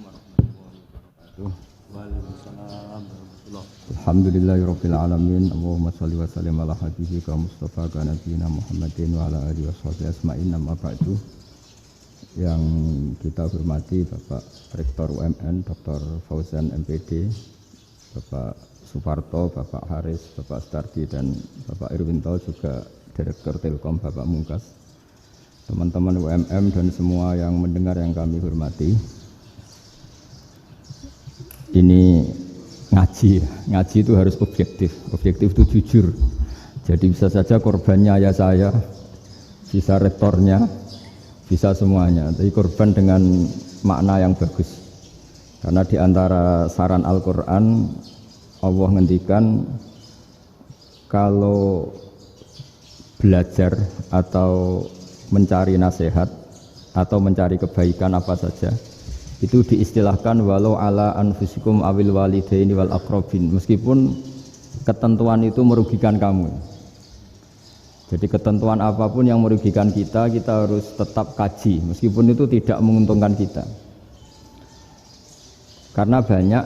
wabarakatuh. Waalaikumsalam warahmatullahi wabarakatuh. Alhamdulillahirabbil alamin. Allahumma shalli wa sallim ala habibika Mustafa ka nabiyina Muhammadin wa ala alihi washabihi asma'in. Amma ba'du. Yang kita hormati Bapak Rektor UMN Dr. Fauzan MPD, Bapak Suparto, Bapak Haris, Bapak Stardi dan Bapak Irwinto, juga Direktur Telkom Bapak Mungkas, teman-teman UMM dan semua yang mendengar yang kami hormati. Ini ngaji itu harus objektif itu jujur. Jadi bisa saja korbannya ayah saya, bisa rektornya, bisa semuanya. Tapi korban dengan makna yang bagus. Karena di antara saran Al-Quran, Allah ngendikan kalau belajar atau mencari nasihat atau mencari kebaikan apa saja, itu diistilahkan walau ala anfusikum awil walidaini wal aqrabin, meskipun ketentuan itu merugikan kamu. Jadi ketentuan apapun yang merugikan kita harus tetap kaji meskipun itu tidak menguntungkan kita. Karena banyak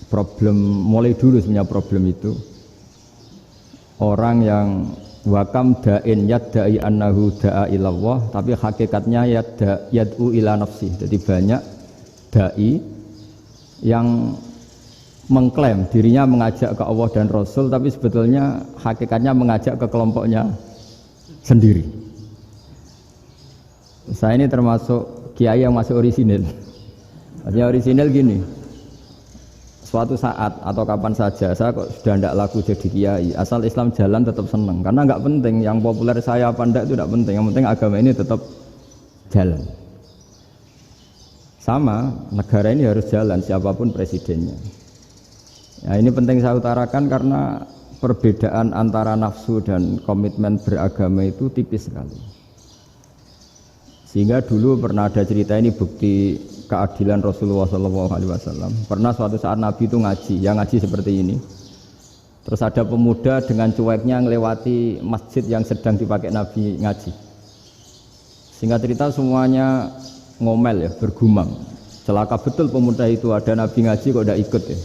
problem, mulai dulu sebenarnya problem itu orang yang wakam da'in yadda'i annahu da'a ilallah tapi hakikatnya yad'u ila nafsi. Jadi banyak da'i yang mengklaim dirinya mengajak ke Allah dan Rasul tapi sebetulnya hakikatnya mengajak ke kelompoknya sendiri. Saya ini termasuk kiai yang masih orisinil. Artinya orisinil gini, suatu saat atau kapan saja saya kok sudah tidak laku jadi kiai, asal Islam jalan tetap senang, karena nggak penting yang populer saya apa enggak itu tidak penting, yang penting agama ini tetap jalan. Sama, negara ini harus jalan siapapun presidennya. Ya, ini penting saya utarakan karena perbedaan antara nafsu dan komitmen beragama itu tipis sekali. Sehingga dulu pernah ada cerita, ini bukti keadilan Rasulullah SAW. Pernah suatu saat Nabi itu ngaji, yang ngaji seperti ini. Terus ada pemuda dengan cueknya ngelewati masjid yang sedang dipakai Nabi ngaji. Singkat cerita semuanya ngomel ya, bergumam. Celaka betul pemuda itu, ada Nabi ngaji kok tidak ikut ya.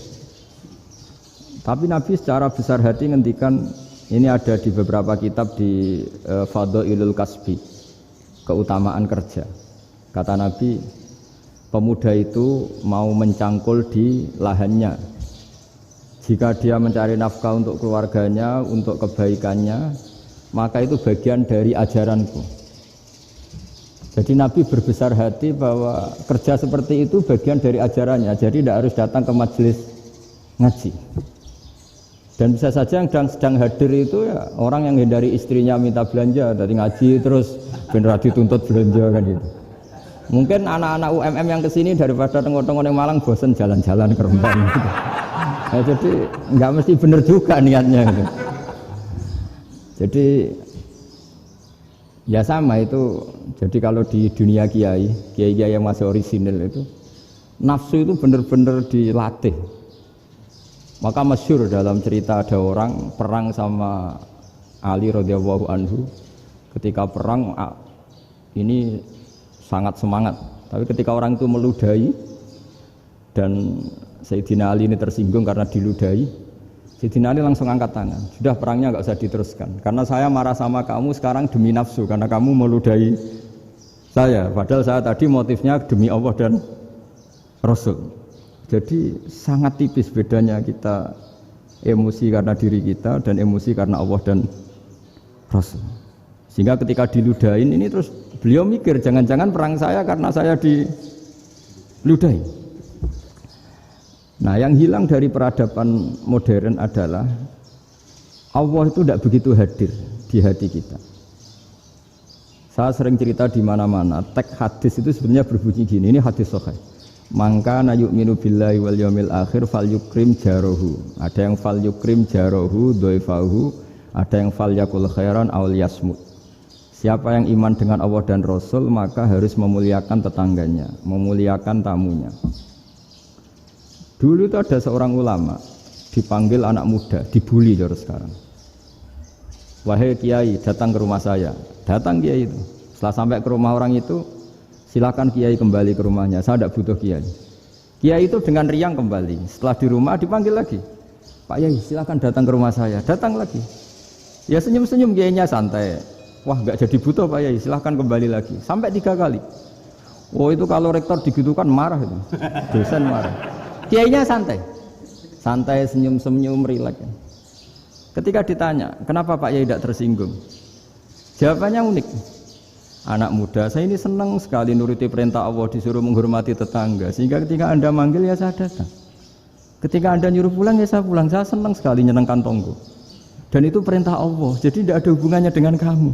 Tapi Nabi secara besar hati ngendikan, ini ada di beberapa kitab di Fadhailul Kasbi, keutamaan kerja. Kata Nabi, pemuda itu mau mencangkul di lahannya. Jika dia mencari nafkah untuk keluarganya, untuk kebaikannya, maka itu bagian dari ajaranku. Jadi Nabi berbesar hati bahwa kerja seperti itu bagian dari ajarannya. Jadi tidak harus datang ke majelis ngaji. Dan bisa saja yang sedang hadir itu ya orang yang hindari istrinya minta belanja dari ngaji terus benar dituntut belanja kan gitu. Mungkin anak-anak UMM yang kesini daripada tengok-tengok yang Malang bosan jalan-jalan ke Rembang gitu. Nah, jadi nggak mesti benar juga niatnya gitu. Jadi ya sama itu. Jadi kalau di dunia kiai yang masih orisinil itu nafsu itu benar-benar dilatih. Maka masyhur dalam cerita ada orang perang sama Ali radhiyallahu anhu. Ketika perang ini sangat semangat. Tapi ketika orang itu meludahi dan Sayyidina Ali ini tersinggung karena diludahi, Sayyidina Ali langsung angkat tangan. Sudah, perangnya enggak usah diteruskan. Karena saya marah sama kamu sekarang demi nafsu karena kamu meludahi saya. Padahal saya tadi motifnya demi Allah dan Rasul. Jadi sangat tipis bedanya kita emosi karena diri kita dan emosi karena Allah dan Rasul. Sehingga ketika diludahin ini terus beliau mikir jangan-jangan perang saya karena saya diludahi. Nah, yang hilang dari peradaban modern adalah Allah itu tidak begitu hadir di hati kita. Saya sering cerita di mana-mana, teks hadis itu sebenarnya berbunyi gini, ini hadis sahih. Mangka na yu'minu billahi wal yaumil akhir fal yukrim jarohu. Ada yang fal yukrim jarohu doifahu, ada yang fal yakul khairan aul yasmut. Siapa yang iman dengan Allah dan Rasul maka harus memuliakan tetangganya, memuliakan tamunya. Dulu itu ada seorang ulama dipanggil anak muda, dibully cara sekarang. Wahai kiai, datang ke rumah saya. Datang kiai itu. Setelah sampai ke rumah orang itu, silakan kiai kembali ke rumahnya. Saya tidak butuh kiai. Kiai itu dengan riang kembali. Setelah di rumah dipanggil lagi. Pak Yai silakan datang ke rumah saya. Datang lagi. Ya senyum-senyum kiainya santai. Wah nggak jadi butuh Pak Yai, silahkan kembali lagi. Sampai 3 kali. Oh itu kalau rektor digitukan marah itu. Dosen marah. Kiainya santai. Santai, senyum-senyum, rileks. Ketika ditanya, kenapa Pak Yai tidak tersinggung? Jawabannya unik. Anak muda, saya ini senang sekali nuruti perintah Allah, disuruh menghormati tetangga. Sehingga ketika Anda manggil ya saya datang. Ketika Anda nyuruh pulang ya saya pulang. Saya senang sekali nyenangkan tonggo. Dan itu perintah Allah, jadi tidak ada hubungannya dengan kamu.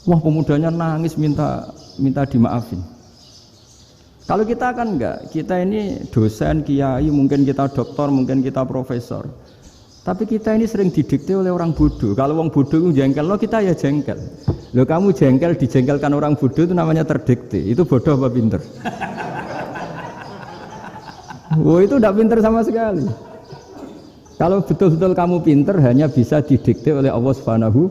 Wah pemudanya nangis minta dimaafin. Kalau kita kan enggak, kita ini dosen, kiai, mungkin kita doktor, mungkin kita profesor. Tapi kita ini sering didikte oleh orang bodoh. Kalau orang bodoh itu jengkel, lo kita ya jengkel. Lo kamu jengkel, dijengkelkan orang bodoh itu namanya terdikte. Itu bodoh apa pinter? Wah itu tidak pinter sama sekali. Kalau betul-betul kamu pinter hanya bisa didikte oleh Allah Subhanahu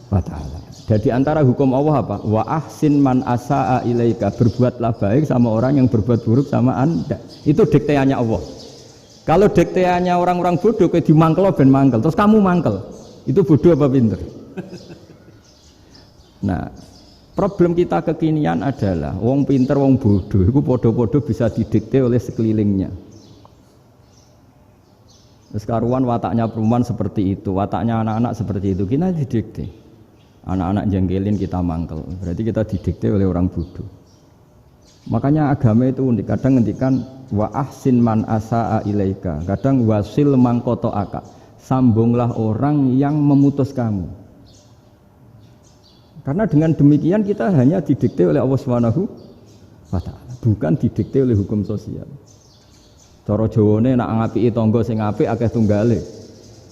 wa Ta'ala. Jadi antara hukum Allah apa? Wa ahsin man asa'a ilaika, berbuatlah baik sama orang yang berbuat buruk sama Anda. Itu dikteannya Allah. Kalau dikteannya orang-orang bodoh kayak dimangkel ben mangkel, terus kamu mangkel. Itu bodoh apa pinter? Nah, problem kita kekinian adalah wong pinter wong bodoh itu podo-podo bisa didikte oleh sekelilingnya. Sekaruan wataknya perempuan seperti itu, wataknya anak-anak seperti itu, kita didikte. Anak-anak jengkelin kita mangkel, berarti kita didikte oleh orang bodoh. Makanya agama itu unik, kadang ngendikan wa ahsin man asa'a ilaika, kadang wasil man qata'aka, sambunglah orang yang memutus kamu. Karena dengan demikian kita hanya didikte oleh Allah Subhanahu wa Ta'ala, bukan didikte oleh hukum sosial. Cara Jawane nak ngapiki tangga sing apik akeh tunggale.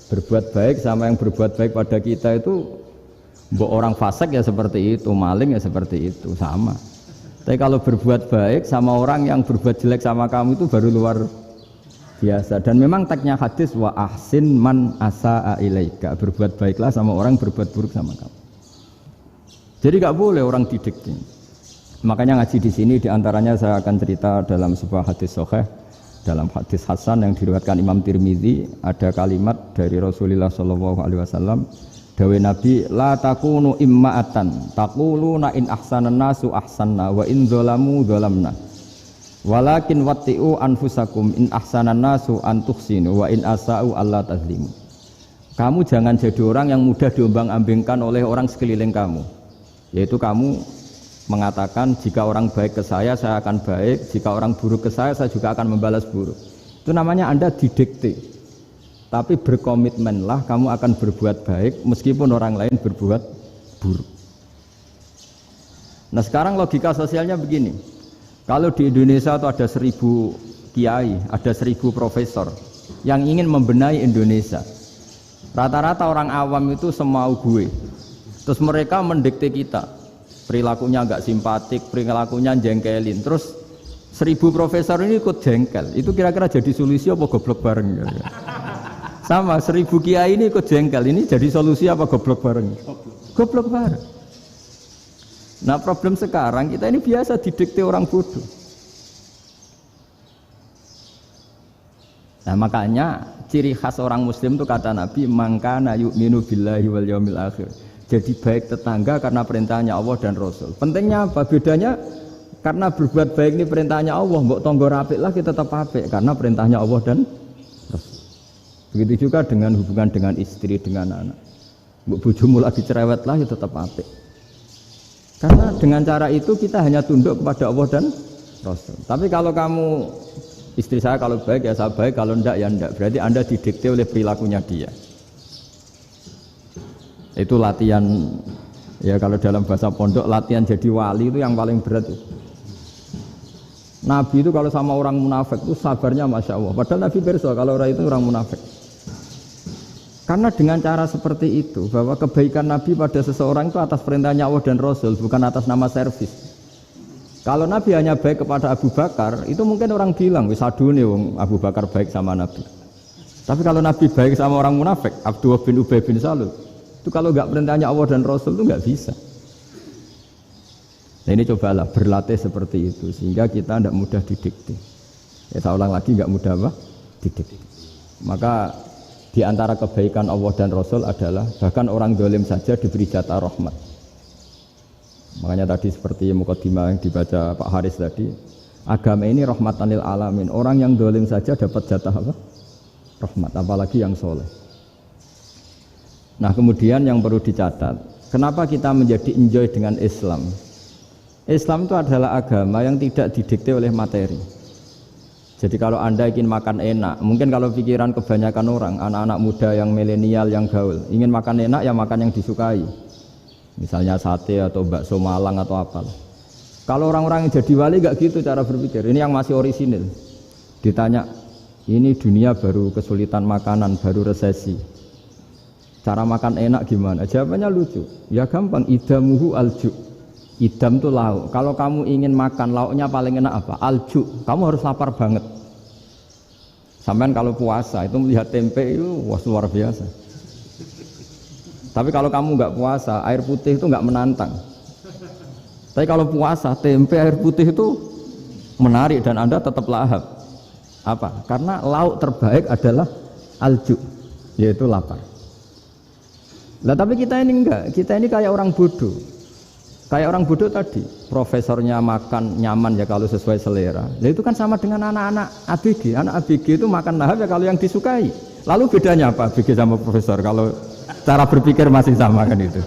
Berbuat baik sama yang berbuat baik pada kita itu mbok orang fasik ya seperti itu, maling ya seperti itu, sama. Tapi kalau berbuat baik sama orang yang berbuat jelek sama kamu itu baru luar biasa. Dan memang teksnya hadis wa ahsin man asa'a ilaika, berbuat baiklah sama orang berbuat buruk sama kamu. Jadi nggak boleh orang didikte. Makanya ngaji di sini diantaranya saya akan cerita dalam sebuah hadis sahih, dalam hadis hasan yang diriwayatkan Imam Tirmidzi ada kalimat dari Rasulullah SAW. Dawe Nabi la takunu imma'atan taquluna in ahsanan nasu ahsanna wa in dzalamu dzalamna walakin watti'u anfusakum in ahsanan nasu an tuhsinu wa in asa'u alla tazlimu. Kamu jangan jadi orang yang mudah diombang-ambingkan oleh orang sekeliling kamu, yaitu kamu mengatakan jika orang baik ke saya akan baik, jika orang buruk ke saya juga akan membalas buruk. Itu namanya Anda didikte. Tapi berkomitmenlah kamu akan berbuat baik meskipun orang lain berbuat buruk. Nah sekarang logika sosialnya begini. Kalau di Indonesia itu ada 1000 kiai, ada 1000 profesor yang ingin membenahi Indonesia. Rata-rata orang awam itu semau gue. Terus mereka mendikte kita. Perilakunya enggak simpatik, perilakunya jengkelin. Terus 1000 profesor ini ikut jengkel. Itu kira-kira jadi solusi apa goblok bareng? Sama 1000 kiai ini ikut jengkel, ini jadi solusi apa goblok bareng? Goblok bareng. Nah problem sekarang kita ini biasa didikte orang bodoh. Nah makanya ciri khas orang muslim itu kata Nabi mangkana yu'minu billahi wal yaumil akhir. Jadi baik tetangga karena perintahnya Allah dan Rasul. Pentingnya apa? Bedanya karena berbuat baik ini perintahnya Allah, mbok tonggo apik lah kita tetap apik karena perintahnya Allah dan Rasul. Begitu juga dengan hubungan dengan istri, dengan anak. Mbok bojomu lagi cerewet lah ya tetap apik. Karena dengan cara itu kita hanya tunduk kepada Allah dan Rasul. Tapi kalau kamu, istri saya kalau baik ya saya baik, kalau enggak ya enggak. Berarti Anda didikte oleh perilakunya dia. Itu latihan, ya kalau dalam bahasa pondok latihan jadi wali itu yang paling berat itu. Nabi itu kalau sama orang munafik itu sabarnya Masya Allah. Padahal Nabi berso kalau orang itu orang munafik. Karena dengan cara seperti itu, bahwa kebaikan Nabi pada seseorang itu atas perintahnya Allah dan Rasul, bukan atas nama servis. Kalau Nabi hanya baik kepada Abu Bakar, itu mungkin orang bilang, wis adune wong Abu Bakar baik sama Nabi. Tapi kalau Nabi baik sama orang munafik, Abdullah bin Ubay bin Salul, itu kalau enggak perintahnya Allah dan Rasul itu enggak bisa. Nah ini cobalah berlatih seperti itu sehingga kita tidak mudah didikte. Ya saya ulang lagi nggak mudah apa? Didikte. Maka di antara kebaikan Allah dan Rasul adalah bahkan orang dolim saja diberi jatah rahmat. Makanya tadi seperti mukadimah yang dibaca Pak Haris tadi, agama ini rahmatan lil alamin. Orang yang dolim saja dapat jatah apa? Rahmat, apalagi yang soleh. Nah kemudian yang perlu dicatat, kenapa kita menjadi enjoy dengan Islam? Islam itu adalah agama yang tidak didikte oleh materi. Jadi kalau Anda ingin makan enak, mungkin kalau pikiran kebanyakan orang, anak-anak muda yang milenial, yang gaul, ingin makan enak ya makan yang disukai. Misalnya sate atau bakso Malang atau apalah. Kalau orang-orang yang jadi wali gak gitu cara berpikir. Ini yang masih orisinil. Ditanya, ini dunia baru kesulitan makanan, baru resesi. Cara makan enak gimana? Jawabannya lucu. Ya gampang, idamuhu alju. Idam itu lauk. Kalau kamu ingin makan lauknya paling enak apa? Alju. Kamu harus lapar banget. Sampai kalau puasa itu melihat tempe itu wah luar biasa. Tapi kalau kamu nggak puasa, air putih itu nggak menantang. Tapi kalau puasa, tempe air putih itu menarik dan Anda tetap lahap. Apa? Karena lauk terbaik adalah alju, yaitu lapar. Nah tapi kita ini enggak. Kita ini kayak orang bodoh. Kayak orang bodoh tadi, profesornya makan nyaman ya kalau sesuai selera. Nah itu kan sama dengan anak-anak ABG. Anak ABG itu makan lahap ya kalau yang disukai. Lalu bedanya apa ABG sama profesor? Kalau cara berpikir masih sama kan itu.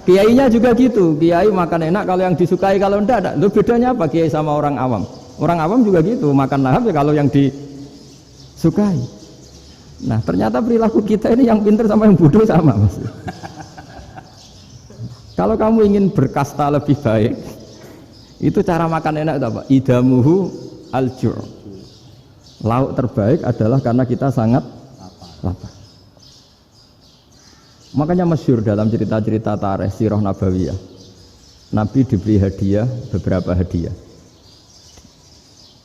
Kiainya juga gitu. Kiai makan enak kalau yang disukai, kalau enggak ada. Lalu bedanya apa kiai sama orang awam? Orang awam juga gitu, makan lahap ya kalau yang disukai. Nah ternyata perilaku kita ini yang pintar sama yang bodoh sama Mas. Kalau kamu ingin berkasta lebih baik, itu cara makan enak itu apa? Idamuhu aljur. Lauk terbaik adalah karena kita sangat lapar. Makanya masyhur dalam cerita-cerita tarikh sirah nabawiyah. Nabi diberi hadiah, beberapa hadiah.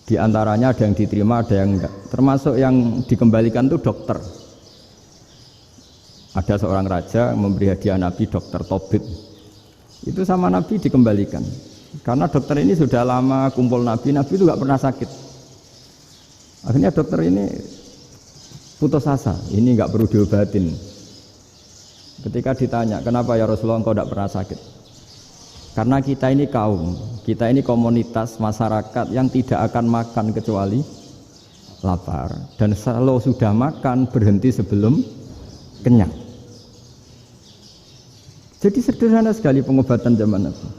Di antaranya ada yang diterima, ada yang enggak. Termasuk yang dikembalikan itu dokter. Ada seorang raja memberi hadiah Nabi dokter Tobit. Itu sama Nabi dikembalikan karena dokter ini sudah lama kumpul Nabi itu gak pernah sakit. Akhirnya dokter ini putus asa, ini gak perlu diobatin. Ketika ditanya kenapa ya Rasulullah engkau gak pernah sakit, karena kita ini kaum, kita ini komunitas masyarakat yang tidak akan makan kecuali lapar, dan kalau sudah makan berhenti sebelum kenyang. Jadi sederhana sekali pengobatan zaman Nabi.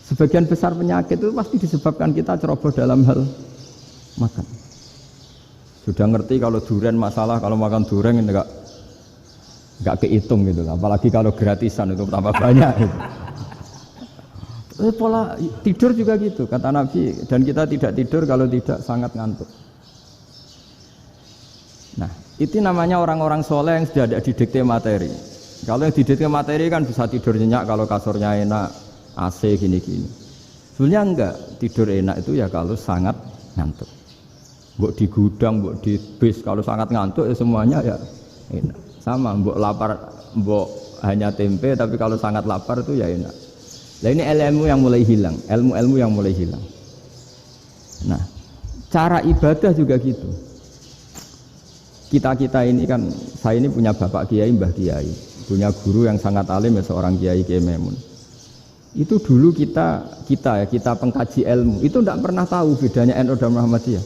Sebagian besar penyakit itu pasti disebabkan kita ceroboh dalam hal makan. Sudah ngerti kalau durian masalah, kalau makan durian enggak kehitung gitu lah. Apalagi kalau gratisan itu tambah banyak gitu. Pola tidur juga gitu kata Nabi, dan kita tidak tidur kalau tidak sangat ngantuk. Nah, itu namanya orang-orang soleh yang sudah tidak didikte materi. Kalau yang didikte materi kan bisa tidur nyenyak kalau kasurnya enak, AC gini-gini. Sebenarnya enggak, tidur enak itu ya kalau sangat ngantuk. Mbok di gudang, mbok di bis, kalau sangat ngantuk ya semuanya ya enak. Sama, mbok lapar, mbok hanya tempe, tapi kalau sangat lapar itu ya enak. Nah ini ilmu yang mulai hilang, ilmu-ilmu yang mulai hilang. Nah, cara ibadah juga gitu. Kita ini kan, saya ini punya bapak kiai, mbah kiai. Punya guru yang sangat alim ya seorang Kiai Maimun. Itu dulu kita pengkaji ilmu itu tidak pernah tahu bedanya NU dan Muhammadiyah.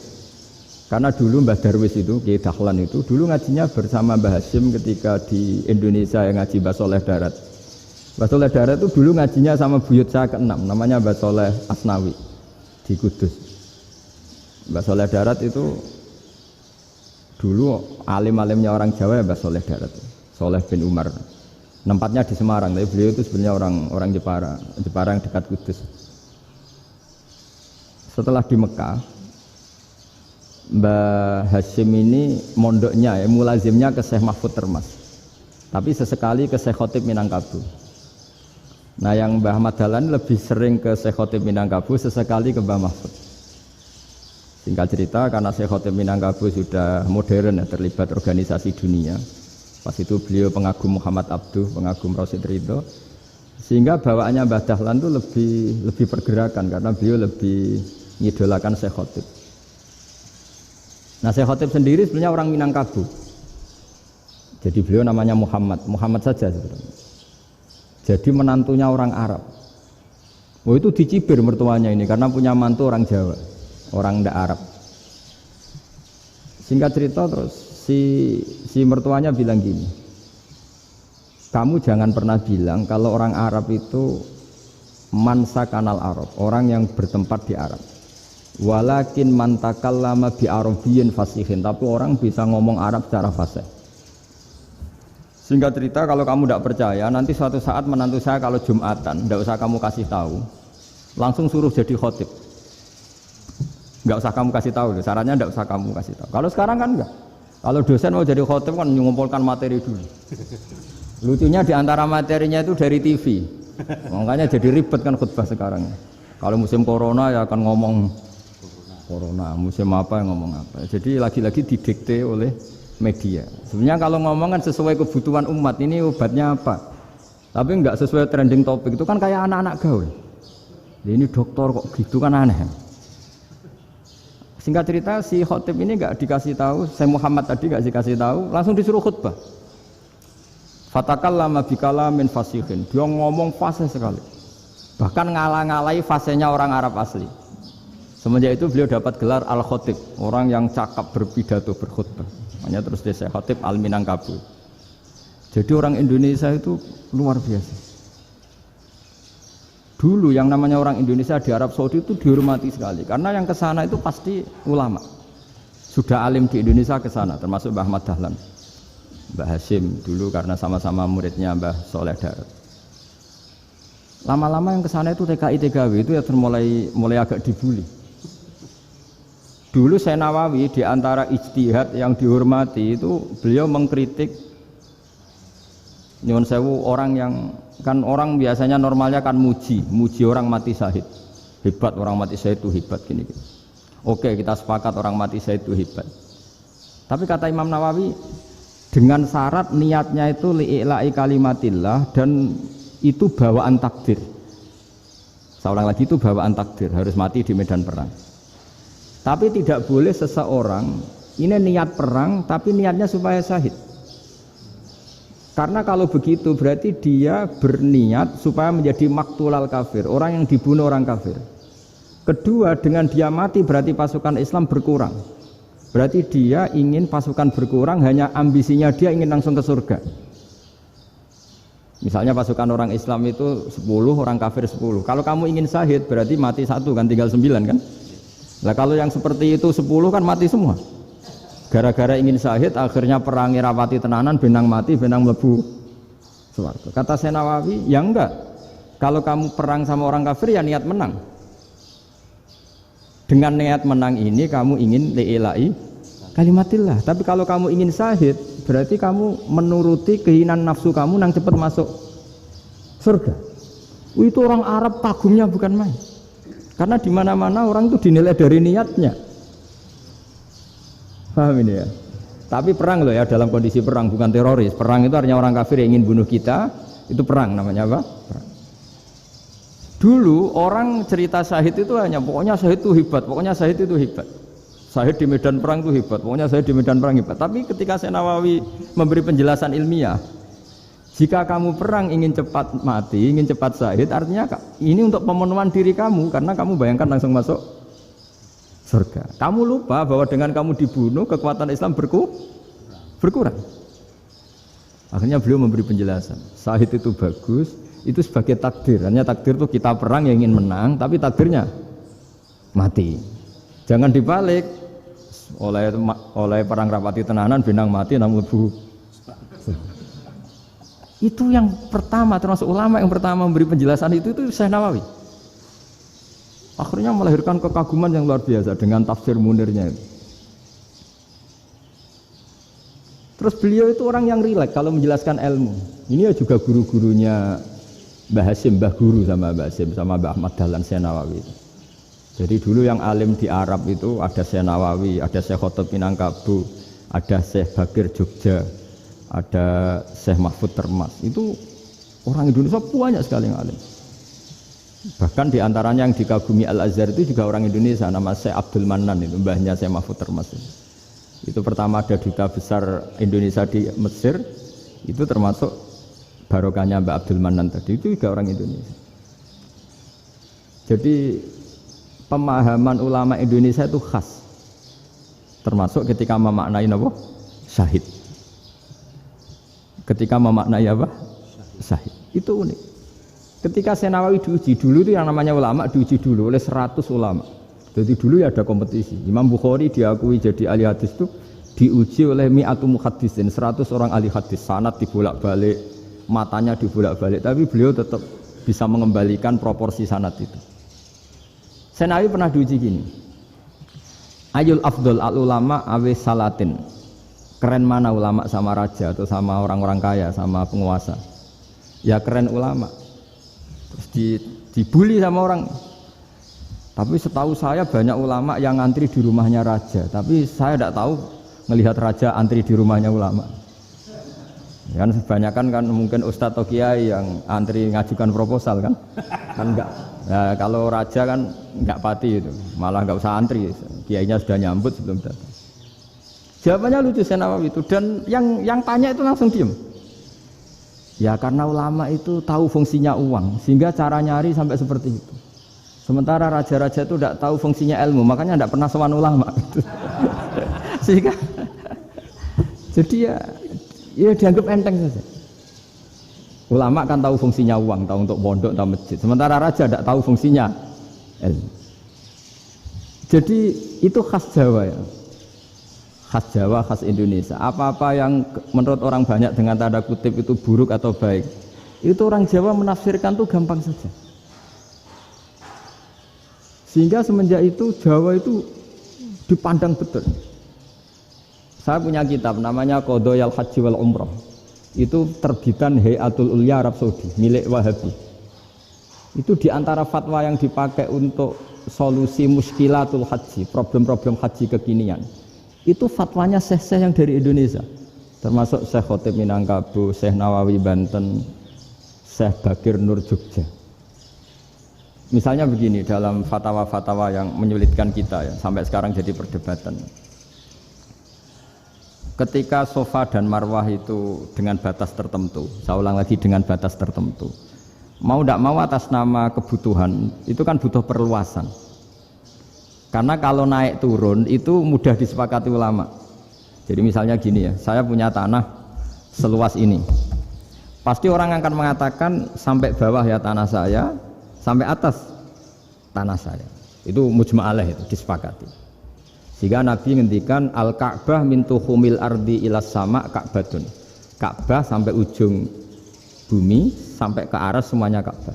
Karena dulu Mbah Darwis itu Kiai Dahlan itu dulu ngajinya bersama Mbah Hasyim ketika di Indonesia yang ngaji Mbah Soleh Darat. Mbah Soleh Darat itu dulu ngajinya sama buyut saya ke-6 namanya Mbah Soleh Asnawi di Kudus. Mbah Soleh Darat itu dulu alim-alimnya orang Jawa ya Mbah Soleh Darat, Soleh bin Umar. Tempatnya di Semarang, tapi beliau itu sebenarnya orang Jepara yang dekat Kudus. Setelah di Mekah, Mbah Hasyim ini mondoknya, mulazimnya ke Syekh Mahfud Termas, tapi sesekali ke Syekh Khotib Minangkabau. Nah yang Mbah Ahmad Dahlan lebih sering ke Syekh Khotib Minangkabau, sesekali ke Mbah Mahfud. Singkat cerita, karena Syekh Khotib Minangkabau sudah modern ya, terlibat organisasi dunia. Pas itu beliau pengagum Muhammad Abduh, pengagum Rasid Ridho. Sehingga bawaannya Mbah Dahlan itu lebih pergerakan karena beliau lebih ngidolakan Syekh Khotib. Nah Syekh Khotib sendiri sebenarnya orang Minangkabau. Jadi beliau namanya Muhammad saja sebenarnya. Jadi menantunya orang Arab. Oh itu dicibir mertuanya ini karena punya mantu orang Jawa, orang ndak Arab. Singkat cerita terus si mertuanya bilang gini, kamu jangan pernah bilang kalau orang Arab itu mansa kanal Arab, orang yang bertempat di Arab. Walakin man takallama bi arabiyyin fasihin, tapi orang bisa ngomong Arab secara fasih. Singkat cerita kalau kamu tidak percaya, nanti suatu saat menantu saya kalau Jumatan, tidak usah kamu kasih tahu, langsung suruh jadi khotib. Nggak usah kamu kasih tahu, sarannya tidak usah kamu kasih tahu. Kalau sekarang kan enggak. Kalau dosen mau jadi khotib kan mengumpulkan materi dulu. Lucunya di antara materinya itu dari TV, makanya jadi ribet kan khutbah sekarang. Kalau musim corona ya akan ngomong corona, musim apa yang ngomong apa. Jadi lagi-lagi didikte oleh media. Sebenarnya kalau ngomong kan sesuai kebutuhan umat, ini obatnya apa. Tapi enggak sesuai trending topik, itu kan kayak anak-anak gaul. Ini dokter kok gitu kan aneh. Singkat cerita si khotib ini enggak dikasih tahu, saya Muhammad tadi enggak dikasih tahu, langsung disuruh khutbah. Fatakallama bikalamin fasihin. Dia ngomong fasih sekali. Bahkan ngalah-ngalahi fasihnya orang Arab asli. Semenjak itu beliau dapat gelar Al-Khotib, orang yang cakap berpidato berkhutbah. Makanya terus dia Khotib Al-Minangkabau. Jadi orang Indonesia itu luar biasa. Dulu yang namanya orang Indonesia di Arab Saudi itu dihormati sekali karena yang ke sana itu pasti ulama. Sudah alim di Indonesia ke sana, termasuk Mbah Ahmad Dahlan. Mbah Hasyim dulu karena sama-sama muridnya Mbah Soleh Darat. Lama-lama yang kesana itu TKI TKW itu ya mulai agak dibully. Dulu Syekh Nawawi di antara ijtihad yang dihormati itu beliau mengkritik nyuwun sewu orang yang kan orang biasanya normalnya kan muji orang mati syahid. Hebat orang mati syahid itu hebat gini. Oke, kita sepakat orang mati syahid itu hebat. Tapi kata Imam Nawawi dengan syarat niatnya itu li'ila'i kalimatillah dan itu bawaan takdir. Saya ulang lagi, itu bawaan takdir, harus mati di medan perang. Tapi tidak boleh seseorang ini niat perang tapi niatnya supaya syahid. Karena kalau begitu berarti dia berniat supaya menjadi maktulal kafir, orang yang dibunuh orang kafir. Kedua, dengan dia mati berarti pasukan Islam berkurang. Berarti dia ingin pasukan berkurang, hanya ambisinya dia ingin langsung ke surga. Misalnya pasukan orang Islam itu 10, orang kafir 10. Kalau kamu ingin syahid berarti mati 1 kan, tinggal 9 kan. Nah kalau yang seperti itu 10 kan mati semua. Gara-gara ingin syahid akhirnya perangi rapati tenanan, benang mati, benang mlebu swarga. Kata Syekh Nawawi, ya enggak. Kalau kamu perang sama orang kafir ya niat menang. Dengan niat menang ini kamu ingin li'ila'i kalimatillah. Tapi kalau kamu ingin syahid berarti kamu menuruti keinginan nafsu kamu yang cepat masuk surga. Itu orang Arab kagumnya bukan main. Karena di mana-mana orang itu dinilai dari niatnya. Paham ini ya? Tapi perang loh ya, dalam kondisi perang, bukan teroris. Perang itu artinya orang kafir yang ingin bunuh kita, itu perang namanya apa? Perang. Dulu orang cerita syahid itu hanya pokoknya syahid itu hebat, pokoknya syahid itu hebat. Syahid di medan perang itu hebat, pokoknya syahid di medan perang hebat. Tapi ketika Syekh Nawawi memberi penjelasan ilmiah, jika kamu perang ingin cepat mati, ingin cepat syahid, artinya ini untuk pemenuhan diri kamu karena kamu bayangkan langsung masuk surga. Kamu lupa bahwa dengan kamu dibunuh kekuatan Islam berkurang. Akhirnya beliau memberi penjelasan, syahid itu bagus. Itu sebagai takdir, hanya takdir itu kita perang yang ingin menang, tapi takdirnya mati. Jangan dibalik, oleh perang rapati tenanan, benang mati, namun bu. Itu yang pertama, termasuk ulama yang pertama memberi penjelasan itu Syekh Nawawi. Akhirnya melahirkan kekaguman yang luar biasa dengan tafsir Munirnya itu. Terus beliau itu orang yang rileks kalau menjelaskan ilmu. Ini ya juga guru-gurunya Mbah Hasyim, Mbah Guru sama Mbah Hasyim sama Mbah Ahmad Dahlan Syekh Nawawi. Jadi dulu yang alim di Arab itu ada Syekh Nawawi, ada Syekh Khotib Minangkabau, ada Syekh Bakir Jogja, ada Syekh Mahfud Termas. Itu Orang Indonesia banyak sekali yang alim. Bahkan diantaranya yang dikagumi Al-Azhar itu juga orang Indonesia, nama Syekh Abdul Manan, itu mbahnya Syekh Mahfud Termas. Itu pertama ada duta besar Indonesia di Mesir, itu termasuk barokahnya Mbak Abdul Manan tadi, itu juga orang Indonesia. Jadi pemahaman ulama Indonesia itu khas, termasuk ketika memaknai apa? Syahid. Ketika memaknai apa? Syahid. Itu unik. Ketika Senawawi diuji dulu itu yang namanya ulama diuji dulu oleh 100 ulama. Jadi dulu ya ada kompetisi. Imam Bukhari diakui jadi ahli hadis itu diuji oleh mi'atu muhaddisin, 100 orang ahli hadis, sanad dibolak-balik, matanya dibolak-balik, tapi beliau tetap bisa mengembalikan proporsi sanad itu. Senawawi pernah diuji gini. Ayul afdol al ulama awe salatin. Keren mana ulama sama raja atau sama orang-orang kaya, sama penguasa? Ya keren ulama. Terus dibully sama orang. Tapi setahu saya banyak ulama yang antri di rumahnya raja, tapi saya tidak tahu melihat raja antri di rumahnya ulama. Kan kebanyakan kan mungkin ustadz atau kiai yang antri ngajukan proposal kan enggak. Nah, kalau raja kan enggak pati itu, malah enggak usah antri, kiainya sudah nyambut sebelum datang. Jawabannya lucu Senawawi itu, dan yang tanya itu langsung diem. Ya karena ulama itu tahu fungsinya uang, sehingga cara nyari sampai seperti itu. Sementara raja-raja itu tidak tahu fungsinya ilmu, makanya tidak pernah sowan ulama. Sehingga jadi ya dianggap enteng saja. Ulama kan tahu fungsinya uang, tahu untuk pondok, tahu masjid. Sementara raja tidak tahu fungsinya ilmu. Jadi itu khas Jawa ya. Khas Jawa, khas Indonesia. Apa-apa yang menurut orang banyak dengan tanda kutip itu buruk atau baik, itu orang Jawa menafsirkan tuh gampang saja. Sehingga semenjak itu Jawa itu dipandang betul. Saya punya kitab namanya Qadhayal Haji wal Umrah. Itu terbitan Hayatul Ulya Arab Saudi, milik Wahabi. Itu diantara fatwa yang dipakai untuk solusi muskilatul haji, problem-problem haji kekinian. Itu fatwanya syekh-syekh yang dari Indonesia, termasuk Syekh Khotib Minangkabau, Syekh Nawawi Banten, Syekh Bakir Nur Jogja. Misalnya begini, dalam fatwa-fatwa yang menyulitkan kita ya, sampai sekarang jadi perdebatan. Ketika Safa dan Marwah itu dengan batas tertentu, saya ulang lagi dengan batas tertentu, mau tidak mau atas nama kebutuhan, itu kan butuh perluasan. Karena kalau naik turun itu mudah disepakati ulama. Jadi misalnya gini ya, saya punya tanah seluas ini. Pasti orang akan mengatakan sampai bawah ya tanah saya, sampai atas tanah saya. Itu mujma' alaih, itu disepakati. Sehingga Nabi ngendikan al-Ka'bah min tuhumil ardi ilas sama Ka'batun. Ka'bah sampai ujung bumi, sampai ke aras semuanya Ka'bah.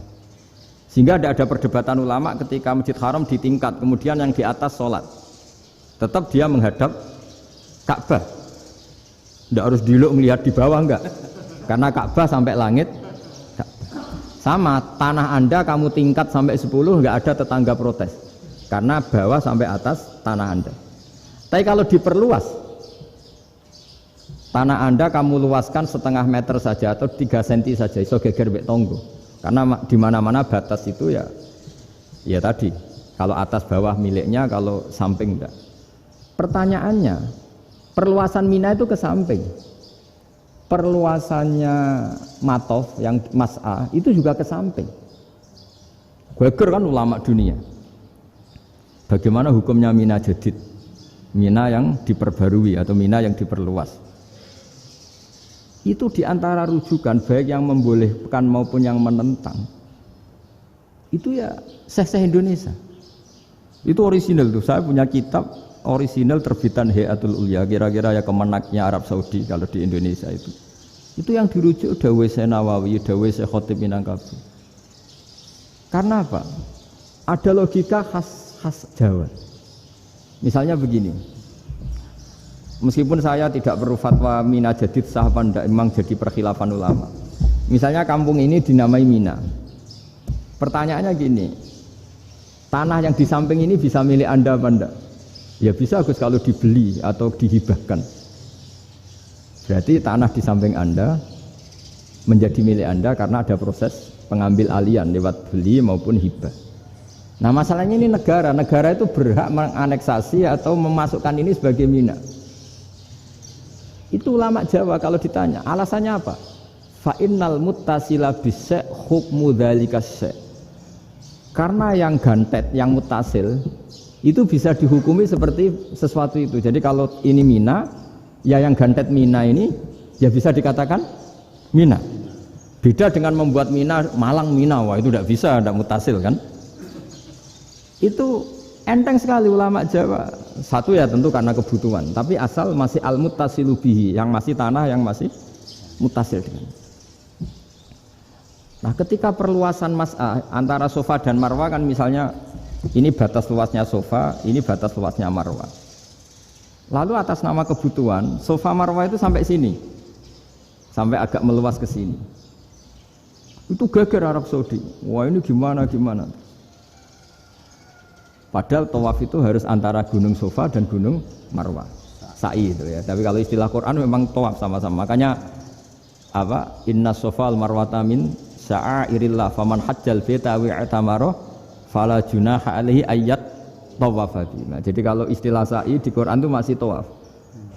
Sehingga tidak ada perdebatan ulama ketika Masjid Haram ditingkat, kemudian yang di atas sholat. Tetap dia menghadap Ka'bah. Tidak harus diluk melihat di bawah, enggak. Karena Ka'bah sampai langit. Sama, tanah Anda kamu tingkat sampai 10, enggak ada tetangga protes. Karena bawah sampai atas tanah Anda. Tapi kalau diperluas, tanah Anda kamu luaskan setengah meter saja atau 3 cm saja, iso geger mbek tonggo. Karena di mana-mana batas itu ya tadi, kalau atas bawah miliknya, kalau samping enggak. Pertanyaannya, perluasan Mina itu ke samping. Perluasannya Matof yang Mas'a itu juga ke samping. Geger kan ulama dunia. Bagaimana hukumnya Mina Jadid? Mina yang diperbarui atau Mina yang diperluas. Itu diantara rujukan baik yang membolehkan maupun yang menentang. Itu ya syekh-syekh Indonesia. Itu orisinal tuh. Saya punya kitab orisinal terbitan Hayatul Ulya, kira-kira ya kemenaknya Arab Saudi kalau di Indonesia itu. Itu yang dirujuk dawuh Syekh Nawawi, dawuh Syekh Khotib Minangkabau. Karena apa? Ada logika khas Jawa. Misalnya begini, meskipun saya tidak perlu fatwa Mina Jadid sah apa tidak, memang jadi perkhilafan ulama. Misalnya kampung ini dinamai Mina. Pertanyaannya gini, tanah yang di samping ini bisa milik Anda apa enggak? Ya bisa Gus kalau dibeli atau dihibahkan. Berarti tanah di samping Anda menjadi milik Anda karena ada proses pengambil alian lewat beli maupun hibah. Nah masalahnya ini negara itu berhak menganeksasi atau memasukkan ini sebagai mina. Itu ulama Jawa kalau ditanya alasannya apa? Fa innal muttasila bis-sy' hukmu dzalika sy'. Karena yang gantet, yang mutasil itu bisa dihukumi seperti sesuatu itu. Jadi kalau ini mina, ya yang gantet mina ini ya bisa dikatakan mina. Beda dengan membuat mina Malang mina, wah itu tidak bisa, tidak mutasil kan? Itu enteng sekali ulama Jawa. Satu ya tentu karena kebutuhan, tapi asal masih al-muttasilu bihi, yang masih tanah yang masih mutasil dengan. Nah, ketika perluasan mas'ah antara sofa dan marwah kan misalnya ini batas luasnya sofa, ini batas luasnya marwah. Lalu atas nama kebutuhan, sofa marwah itu sampai sini. Sampai agak meluas ke sini. Itu geger Arab Saudi. Wah, ini gimana? Padahal tawaf itu harus antara gunung sofa dan gunung marwah. Sa'i itu ya. Tapi kalau istilah Quran memang tawaf sama-sama. Makanya apa? Inna sofa al-marwata min sya'airillah faman hajjal baita wa i'tamara fala junaha alaihi ayat tawafa bima. Jadi kalau istilah sa'i di Quran itu masih tawaf.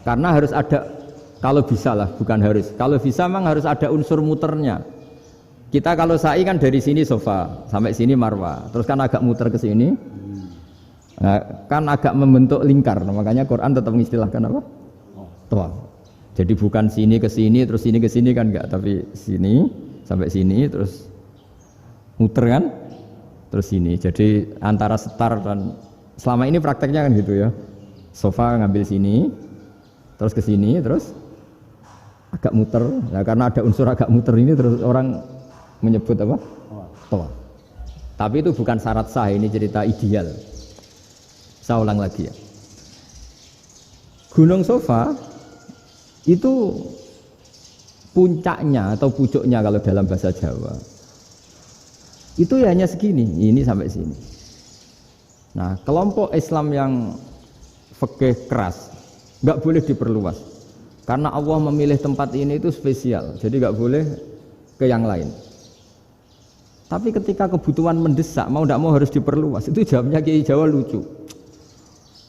Karena harus ada, kalau bisa lah, bukan harus. Kalau bisa memang harus ada unsur muternya. Kita kalau sa'i kan dari sini sofa sampai sini marwah, terus kan agak muter ke sini. Nah, kan agak membentuk lingkar. Nah, makanya Quran tetap mengistilahkan apa? Tawaf. Jadi bukan sini ke sini terus sini ke sini kan enggak, tapi sini sampai sini terus muter kan? Terus sini. Jadi antara setar dan selama ini prakteknya kan gitu ya. Sofa ngambil sini, terus ke sini, terus agak muter. Nah, karena ada unsur agak muter ini terus orang menyebut apa? Tawaf. Tapi itu bukan syarat sah, ini cerita ideal. Saya ulang lagi ya. Gunung Sofa itu puncaknya atau pucuknya kalau dalam bahasa Jawa itu ya hanya segini, ini sampai sini. Nah, kelompok Islam yang fikih keras nggak boleh diperluas karena Allah memilih tempat ini itu spesial, jadi nggak boleh ke yang lain. Tapi ketika kebutuhan mendesak, mau tidak mau harus diperluas. Itu jawabnya Kiai Jawa lucu.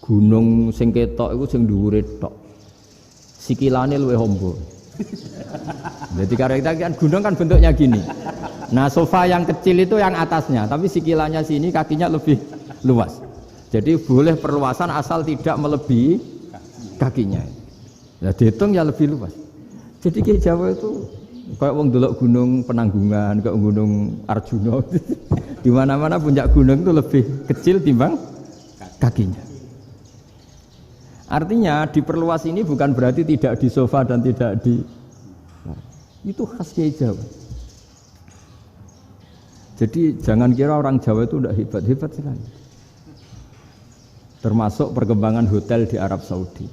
Gunung sing ketok iku sing dhuwure tok. Sikilane luwih hombo. Jadi karena kita kan gunung kan bentuknya gini. Nah, sofa yang kecil itu yang atasnya, tapi sikilannya sini kakinya lebih luas. Jadi boleh perluasan asal tidak melebihi kakinya. Ya dihitung ya lebih luas. Jadi Kiai Jawa itu kayak wong delok gunung Penanggungan, kayak gunung Arjuna. Di mana-mana puncak gunung itu lebih kecil timbang kakinya. Artinya diperluas ini bukan berarti tidak di sofa dan tidak di, itu khas Kiai Jawa. Jadi jangan kira orang Jawa itu tidak hebat sekali. Termasuk perkembangan hotel di Arab Saudi.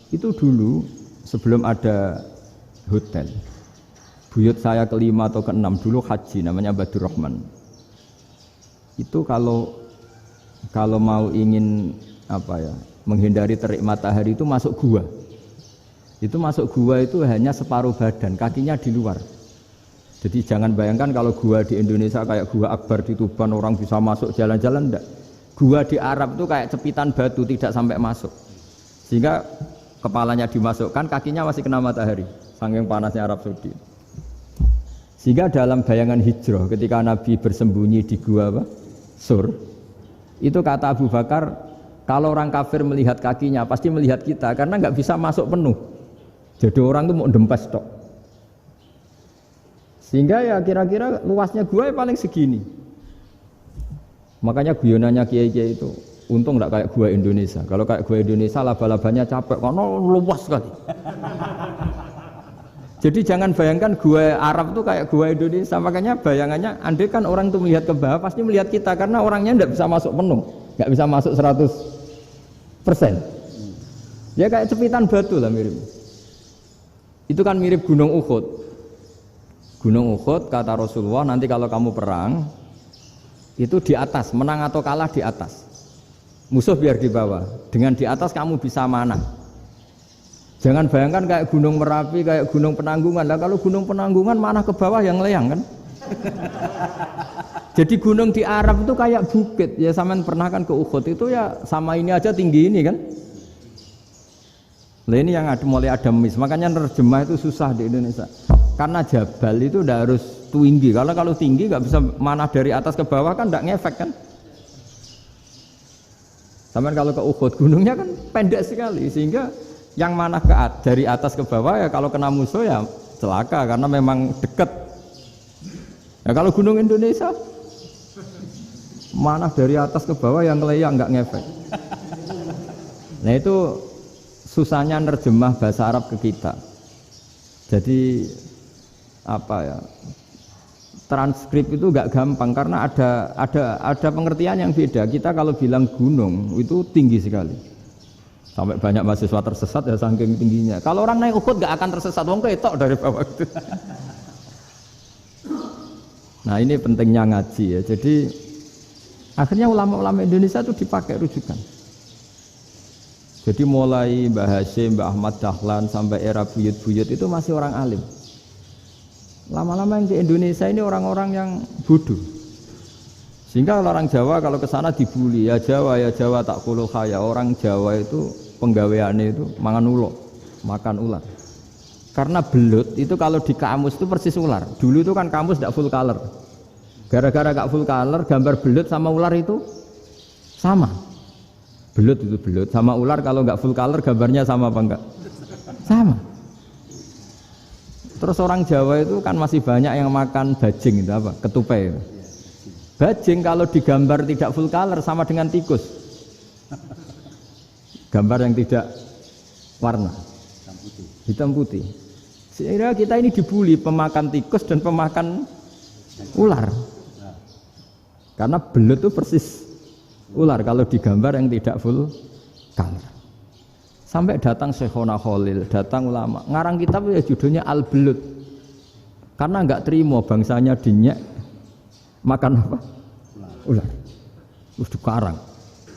Itu dulu sebelum ada hotel. Buyut saya kelima atau keenam dulu haji, namanya Badur Rahman. Itu kalau mau ingin apa ya, menghindari terik matahari itu masuk gua. Itu masuk gua itu hanya separuh badan, kakinya di luar. Jadi jangan bayangkan kalau gua di Indonesia kayak gua Akbar di Tuban orang bisa masuk jalan-jalan, enggak. Gua di Arab itu kayak cepitan batu, tidak sampai masuk. Sehingga kepalanya dimasukkan, kakinya masih kena matahari, saking panasnya Arab Saudi. Sehingga dalam bayangan hijrah ketika Nabi bersembunyi di gua apa? Sur. Itu kata Abu Bakar, kalau orang kafir melihat kakinya pasti melihat kita karena nggak bisa masuk penuh. Jadi orang itu mau dempes tok. Sehingga ya kira-kira luasnya gua paling segini. Makanya guyonannya kiai-kiai itu untung nggak kayak gua Indonesia. Kalau kayak gua Indonesia laba-labanya capek karena luas sekali. Jadi jangan bayangkan gua Arab tuh kayak gua Indonesia. Makanya bayangannya andai kan orang itu melihat ke bawah pasti melihat kita karena orangnya nggak bisa masuk penuh, nggak bisa masuk 100%. Ya kayak cepitan batu lah mirip. Itu kan mirip Gunung Uhud. Gunung Uhud kata Rasulullah, nanti kalau kamu perang itu di atas, menang atau kalah di atas. Musuh biar di bawah. Dengan di atas kamu bisa manah. Jangan bayangkan kayak Gunung Merapi, kayak Gunung Penanggungan. Lah kalau Gunung Penanggungan mana ke bawah yang leyang kan? Jadi gunung di Arab itu kayak bukit. Ya sampean pernah kan ke Uhud itu ya sama ini aja tinggi ini kan? Nah ini yang mulai ada mis. Makanya nerjemah itu susah di Indonesia. Karena jabal itu udah harus tinggi. Kalau tinggi nggak bisa manah dari atas ke bawah kan nggak ngefek kan? Sampean kalau ke Uhud gunungnya kan pendek sekali sehingga yang mana dari atas ke bawah ya kalau kena musuh ya celaka karena memang dekat. Ya kalau gunung Indonesia mana dari atas ke bawah yang keleyang nggak ngefek. Nah itu susahnya nerjemah bahasa Arab ke kita. Jadi apa ya? Transkrip itu nggak gampang karena ada pengertian yang beda. Kita kalau bilang gunung itu tinggi sekali. Sampai banyak mahasiswa tersesat ya saking tingginya. Kalau orang naik Uhud nggak akan tersesat, wong ketok dari bawah itu. Nah ini pentingnya ngaji ya. Jadi akhirnya ulama-ulama Indonesia itu dipakai rujukan. Jadi mulai Mbah Hasyim, Mbah Ahmad Dahlan sampai era buyut-buyut itu masih orang alim. Lama-lama yang di Indonesia ini orang-orang yang bodoh. Sehingga orang Jawa kalau ke sana dibully, ya Jawa tak kuluh kaya. Orang Jawa itu penggaweannya itu makan ular. Karena belut itu kalau di kamus itu persis ular. Dulu itu kan kamus tidak full color. Gara-gara gak full color, gambar belut sama ular itu sama. Belut itu belut sama ular kalau gak full color gambarnya sama apa enggak? Sama. Terus orang Jawa itu kan masih banyak yang makan bajing itu apa? Ketupai. Bajing kalau digambar tidak full color sama dengan tikus. Gambar yang tidak warna hitam putih. Sehingga kita ini dibully pemakan tikus dan pemakan ular. Karena belut itu persis ular kalau digambar yang tidak full color. Sampai datang Syekhona Khalil, datang ulama. Ngarang kitab ya judulnya Al-Belut. Karena enggak terima bangsanya dinyek makan apa? Ular. Terus dikarang.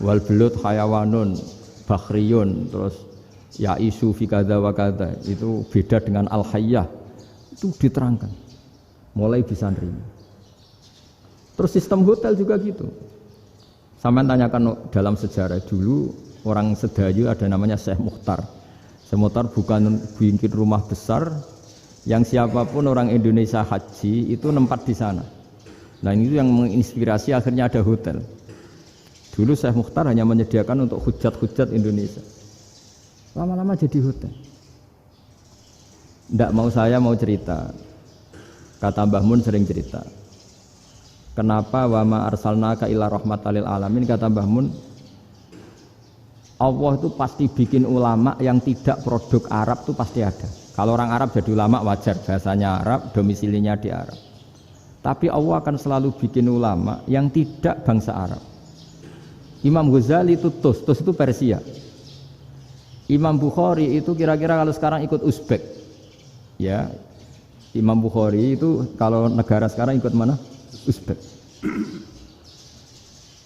Wal belut hayawanun bakhriyun, terus ya isu fi kadza wa kadza. Itu beda dengan al-hayyah. Itu diterangkan. Mulai bisa nerima. Terus sistem hotel juga gitu. Sampai tanyakan dalam sejarah dulu orang Sedayu ada namanya Syekh Mukhtar. Syekh Mukhtar bukan bikin rumah besar yang siapapun orang Indonesia haji itu nempat di sana. Nah ini yang menginspirasi akhirnya ada hotel. Dulu Syekh Mukhtar hanya menyediakan untuk hujat-hujat Indonesia. Lama-lama jadi hotel. Nggak mau saya mau cerita. Kata Mbah Mun sering cerita. Kenapa wa ma arsalnaka illa rahmatan lil alamin, kata Mbah Mun. Allah itu pasti bikin ulama yang tidak produk Arab itu pasti ada. Kalau orang Arab jadi ulama wajar, bahasanya Arab, domisilinya di Arab. Tapi Allah akan selalu bikin ulama yang tidak bangsa Arab. Imam Ghazali itu Tus itu Persia. Imam Bukhari itu kira-kira kalau sekarang ikut Uzbek. Ya. Imam Bukhari itu kalau negara sekarang ikut mana? Uzbek.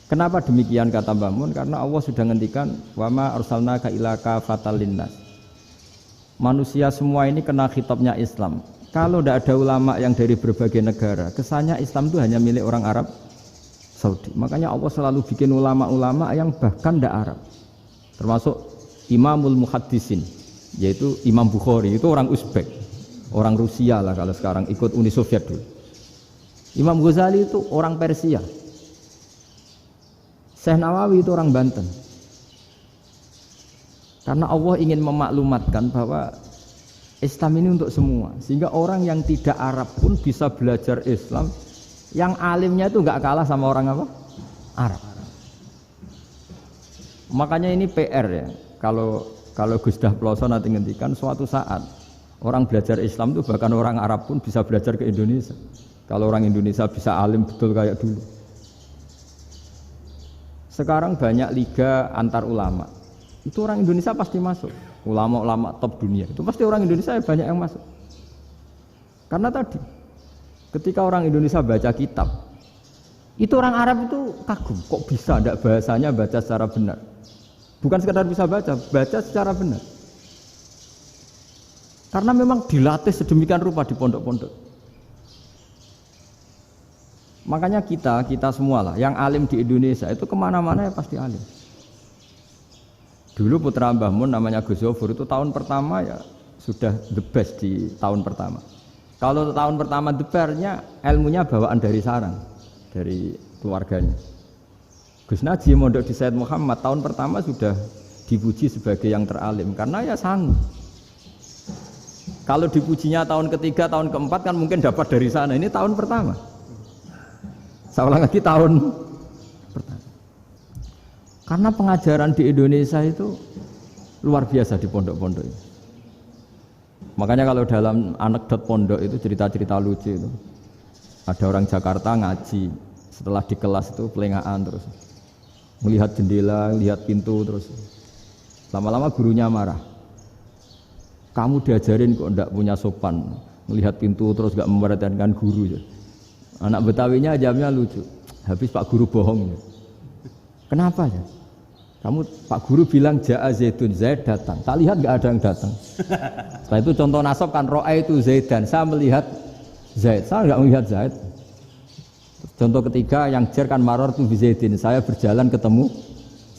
Kenapa demikian kata Mbah Mun? Karena Allah sudah ngendikan wa ma arsalnaka illa kafatan linnas. Manusia semua ini kena khitabnya Islam. Kalau tidak ada ulama yang dari berbagai negara, kesannya Islam itu hanya milik orang Arab Saudi. Makanya Allah selalu bikin ulama-ulama yang bahkan tidak Arab. Termasuk Imamul Muhaddisin, yaitu Imam Bukhari, itu orang Uzbek, orang Rusia lah kalau sekarang ikut Uni Soviet dulu. Imam Ghazali itu orang Persia. Syekh Nawawi itu orang Banten. Karena Allah ingin memaklumatkan bahwa Islam ini untuk semua, sehingga orang yang tidak Arab pun bisa belajar Islam. Yang alimnya itu nggak kalah sama orang apa? Arab. Makanya ini PR ya. Kalau Gus Dah Ploso nanti ngendikan suatu saat orang belajar Islam itu bahkan orang Arab pun bisa belajar ke Indonesia. Kalau orang Indonesia bisa alim betul kayak dulu. Sekarang banyak liga antar ulama. Itu orang Indonesia pasti masuk. Ulama-ulama top dunia. Itu pasti orang Indonesia banyak yang masuk. Karena tadi ketika orang Indonesia baca kitab, itu orang Arab itu kagum. Kok bisa tidak bahasanya baca secara benar? Bukan sekedar bisa baca secara benar. Karena memang dilatih sedemikian rupa di pondok-pondok. Makanya kita semua lah, yang alim di Indonesia itu kemana-mana ya pasti alim. Dulu putra Mbah Mun namanya Gus Zofur itu tahun pertama ya sudah the best di tahun pertama. Kalau tahun pertama the best-nya ilmunya bawaan dari sarang, dari keluarganya. Gus Najim mondok di Said Muhammad tahun pertama sudah dipuji sebagai yang teralim karena ya sanggup. Kalau dipujinya tahun ketiga, tahun keempat kan mungkin dapat dari sana. Ini tahun pertama. Saya ulang lagi tahun pertama. Karena pengajaran di Indonesia itu luar biasa di pondok-pondok ini. Makanya kalau dalam anekdot pondok itu cerita-cerita lucu itu. Ada orang Jakarta ngaji, setelah di kelas itu pelengahan terus. Melihat jendela, lihat pintu terus. Lama-lama gurunya marah. Kamu diajarin kok enggak punya sopan, melihat pintu terus enggak memperhatikan guru. Anak Betawinya jamnya lucu. Habis Pak Guru bohong. Kenapa ya? Kamu Pak Guru bilang Ja'a Zaidun, Zaid datang. Tak lihat enggak ada yang datang. Setelah itu contoh nasab kan ro'a itu Zaidan. Saya melihat Zaid, saya enggak melihat Zaid. Contoh ketiga yang jer kan maror tu bi Zaidin. Saya berjalan ketemu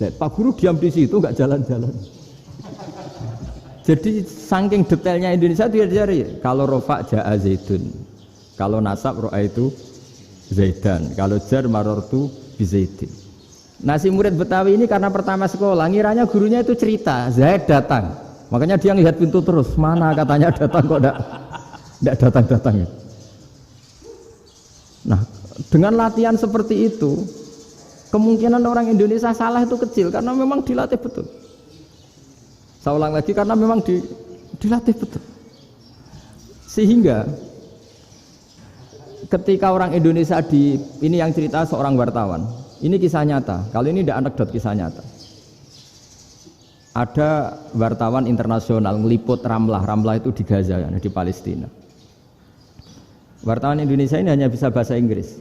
Zaid. Pak Guru diam di situ enggak jalan-jalan. Jadi saking detailnya Indonesia dia cari. Kalau rofa Ja'a Zaidun. Kalau nasab ro'a itu Zaidan, kalau jar marortu bi Zaidin. Nah si murid Betawi ini karena pertama sekolah, ngiranya gurunya itu cerita, Zaid datang. Makanya dia lihat pintu terus, mana katanya datang kok enggak datang-datang. Nah dengan latihan seperti itu, kemungkinan orang Indonesia salah itu kecil karena memang dilatih betul. Saya ulang lagi karena memang dilatih betul. Sehingga ketika orang Indonesia ini yang cerita seorang wartawan, ini kisah nyata. Kali ini tidak anekdot, kisah nyata. Ada wartawan internasional ngeliput Ramlah itu di Gaza, ya, di Palestina. Wartawan Indonesia ini hanya bisa bahasa Inggris.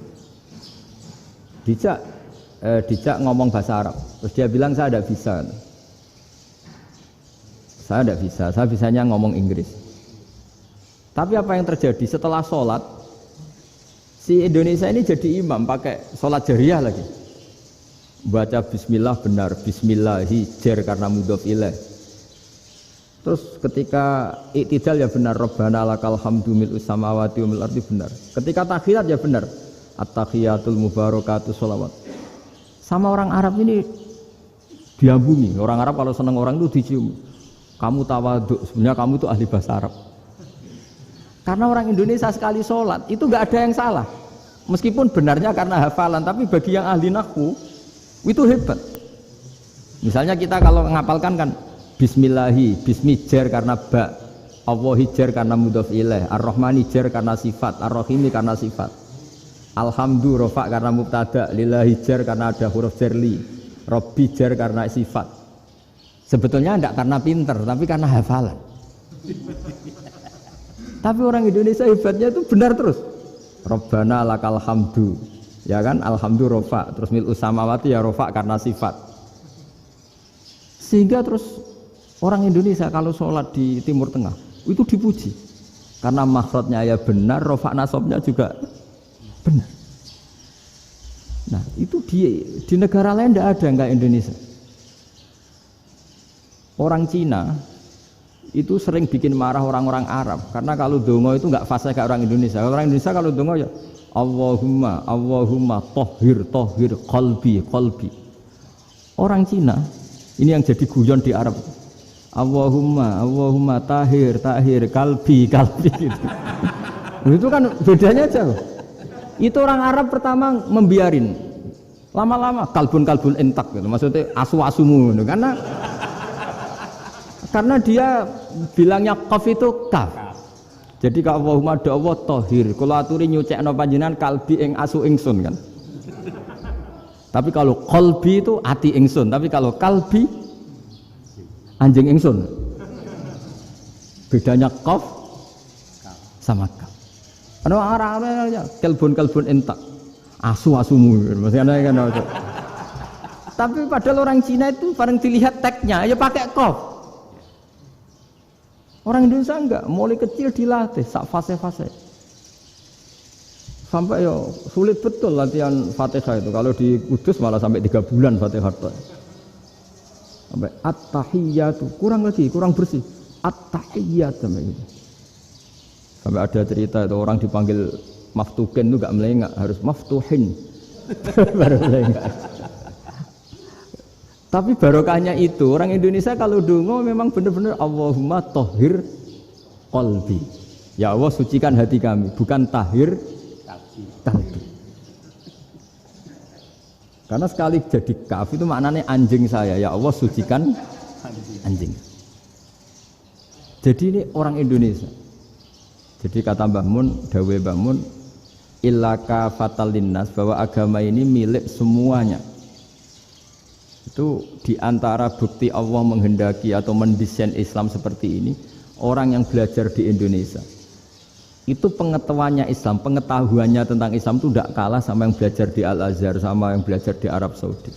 Dijak ngomong bahasa Arab. Terus dia bilang saya tidak bisa. Saya tidak bisa, saya bisanya ngomong Inggris. Tapi apa yang terjadi setelah sholat? Si Indonesia ini jadi imam pakai sholat jariyah lagi. Baca bismillah benar, bismillahi jar karena mudhof ilaih. Terus ketika iktidal ya benar, Rabbana lakal hamdu mil'us samawati wa mil'ul ardi benar. Ketika tahiyat ya benar, at-tahiyatul mubarakatuh sholawat. Sama orang Arab ini diambungi. Orang Arab kalau senang orang itu dicium. Kamu tawaduk, sebenarnya kamu itu ahli bahasa Arab. Karena orang Indonesia sekali sholat itu nggak ada yang salah, meskipun benarnya karena hafalan, tapi bagi yang ahli nahwu itu hebat. Misalnya kita kalau ngapalkan kan Bismillahi, Bismi jar karena ba, Allahi jar karena mudhof ilaih, Ar-Rahmani jar karena sifat, Ar-Rahimi karena sifat, Alhamdu rofa karena mubtada, Lillahi jar karena ada huruf jarli, Robbi jar karena sifat. Sebetulnya tidak karena pinter, tapi karena hafalan. Tapi orang Indonesia hebatnya itu benar terus. Rabbana lakal hamdu, ya kan? Alhamdu rofa, terus mil'us samawati ya rofa karena sifat. Sehingga terus orang Indonesia kalau sholat di Timur Tengah itu dipuji karena makhrajnya ya benar, rofa nasabnya juga benar. Nah itu di negara lain tidak ada enggak Indonesia. Orang Cina itu sering bikin marah orang-orang Arab karena kalau dongo itu enggak fasih kayak orang Indonesia. Orang Indonesia kalau dongo ya Allahumma tohhir qalbi. Orang Cina ini yang jadi guyon di Arab. Allahumma tahir kalbi gitu. Itu kan bedanya jauh. Itu orang Arab pertama membiarin. Lama-lama kalbun entak gitu. Maksudnya asu-asumu gitu. Karena dia bilangnya qaf itu kaf. Jadi kalau Allahumma ada Allah tohir. Kalau aturi nyucekno panjenengan kalbi ing asu ingsun kan. Tapi kalau qalbi itu ati ingsun. Tapi kalau kalbi anjing ingsun. Bedanya qaf sama kaf. Ana arah-arahnya kalbun entak. Asu-asumu maksudnya kan. Tapi padahal orang Cina itu paling dilihat tagnya ya pakai qaf. Orang Indonesia enggak, mulai kecil dilatih sak fase-fase. Sampai ya sulit betul latihan Fatihah itu. Kalau di Kudus malah sampai 3 bulan Fatihah. Sampai at-tahiyyatu, kurang lagi, kurang bersih. At-tahiyyat sampai gitu. Sampai ada cerita itu orang dipanggil maftuhin itu enggak melengak, harus maftuhin. Baru melengak. Tapi barokahnya itu orang Indonesia kalau dongo memang benar-benar Allahumma tahhir qalbi. Ya Allah sucikan hati kami, bukan tahhir kalbi. Karena sekali jadi kaf itu maknanya anjing saya, ya Allah sucikan anjing. Jadi ini orang Indonesia. Jadi kata Mbah Mun, dawuh Mbah Mun, illaka fatal linnas, bahwa agama ini milik semuanya. Itu diantara bukti Allah menghendaki atau mendesain Islam seperti ini, orang yang belajar di Indonesia itu pengetahuannya Islam, pengetahuannya tentang Islam itu tidak kalah sama yang belajar di Al-Azhar, sama yang belajar di Arab Saudi.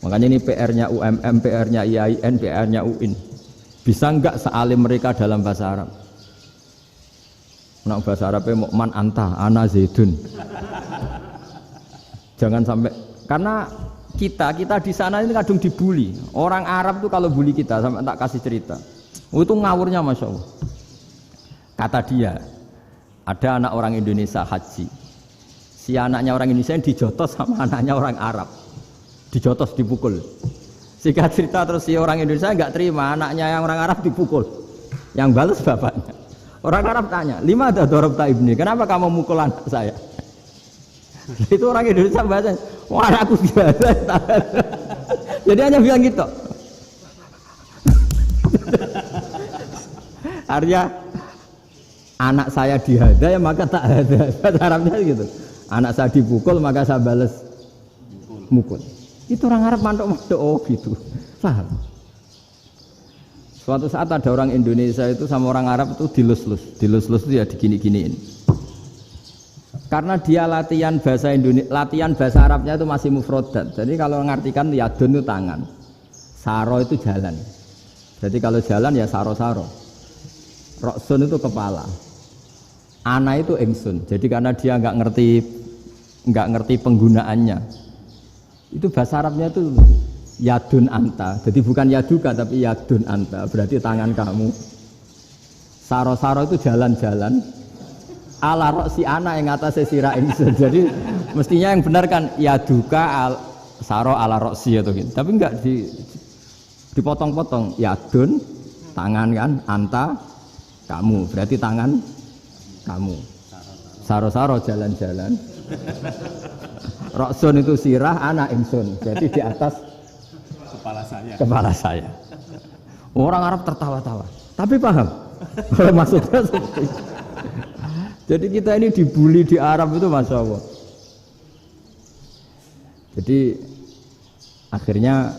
Makanya ini PR-nya UMM, PR-nya IAIN, PR-nya UIN. Bisa enggak sealim mereka dalam bahasa Arab? Nak bahasa Arabnya mau man anta, ana zaidun. Jangan sampai, karena kita di sana ini kadung dibully. Orang Arab tuh kalau bully kita, sampai tak kasih cerita. Itu ngawurnya Masya Allah. Kata dia, ada anak orang Indonesia haji. Si anaknya orang Indonesia yang dijotos sama anaknya orang Arab. Dijotos, dipukul. Singkat cerita terus si orang Indonesia enggak terima, anaknya yang orang Arab dipukul. Yang balas bapaknya. Orang Arab tanya, lima ada dorobta ibni, kenapa kamu mukul anak saya? Itu orang Indonesia bahasa, wah anakku biasa. Jadi hanya bilang gitu. Artinya anak saya dihada ya maka tak ada. Bahasa Arabnya gitu. Anak saya dipukul maka saya balas mukul. Itu orang Arab mantuk-mantuk oh gitu. Paham? Suatu saat ada orang Indonesia itu sama orang Arab itu dilus-lus itu ya digini-giniin. Karena dia latihan bahasa Indonesia, latihan bahasa Arabnya itu masih mufrodat. Jadi kalau mengartikan yadun itu tangan, saro itu jalan. Jadi kalau jalan ya saro-saro. Roksun itu kepala, ana itu ingsun. Jadi karena dia nggak ngerti penggunaannya, itu bahasa Arabnya itu yadun anta. Jadi bukan yaduka tapi yadun anta. Berarti tangan kamu. Saro-saro itu jalan-jalan. Ala roksi ana yang atas sira ingsun. Jadi mestinya yang benar kan yaduka saro ala roksi atau gitu. Tapi enggak dipotong-potong. Yadun tangan kan, anta kamu. Berarti tangan kamu. Saro-saro jalan-jalan. Roksun itu sirah, ana ingsun. Jadi di atas kepala saya. Orang Arab tertawa-tawa. Tapi paham. Maksudnya seperti itu. Jadi kita ini dibully di Arab itu Masya Allah. Jadi akhirnya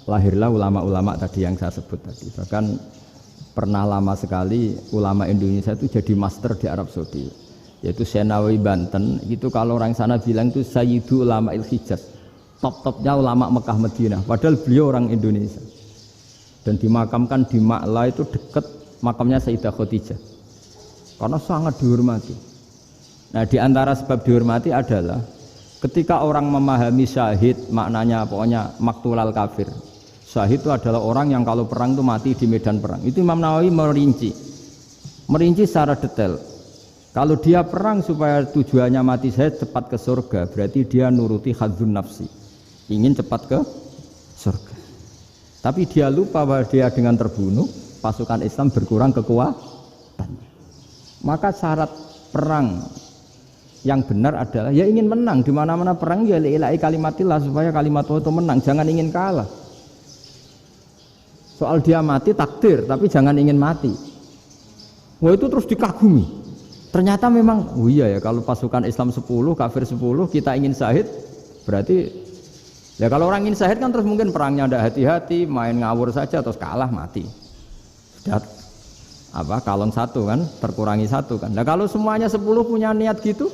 lahirlah ulama-ulama tadi yang saya sebut tadi. Bahkan pernah lama sekali ulama Indonesia itu jadi master di Arab Saudi. Yaitu Senawi Banten. Itu kalau orang sana bilang itu Sayyidu Ulama Il-Hijaz. Top-topnya ulama Mekah Madinah. Padahal beliau orang Indonesia. Dan dimakamkan di Ma'la itu dekat makamnya Sayyidah Khadijah. Karena sangat dihormati. Nah, di antara sebab dihormati adalah ketika orang memahami syahid, maknanya pokoknya maktulal kafir. Syahid itu adalah orang yang kalau perang itu mati di medan perang. Itu Imam Nawawi merinci secara detail. Kalau dia perang supaya tujuannya mati syahid cepat ke surga, berarti dia nuruti hadzun nafsi, ingin cepat ke surga. Tapi dia lupa bahwa dia dengan terbunuh pasukan Islam berkurang kekuatan. Maka syarat perang yang benar adalah ya ingin menang. Di mana-mana perang ya lillahi kalimatillah, supaya kalimat Allah itu menang, jangan ingin kalah. Soal dia mati takdir, tapi jangan ingin mati. Wah itu terus dikagumi. Ternyata memang oh iya ya, kalau pasukan Islam 10, kafir 10, kita ingin syahid, berarti ya kalau orang ingin syahid kan terus mungkin perangnya ada hati-hati, main ngawur saja terus kalah mati. Sudah kalon satu kan, terkurangi satu kan. Nah kalau semuanya 10 punya niat gitu,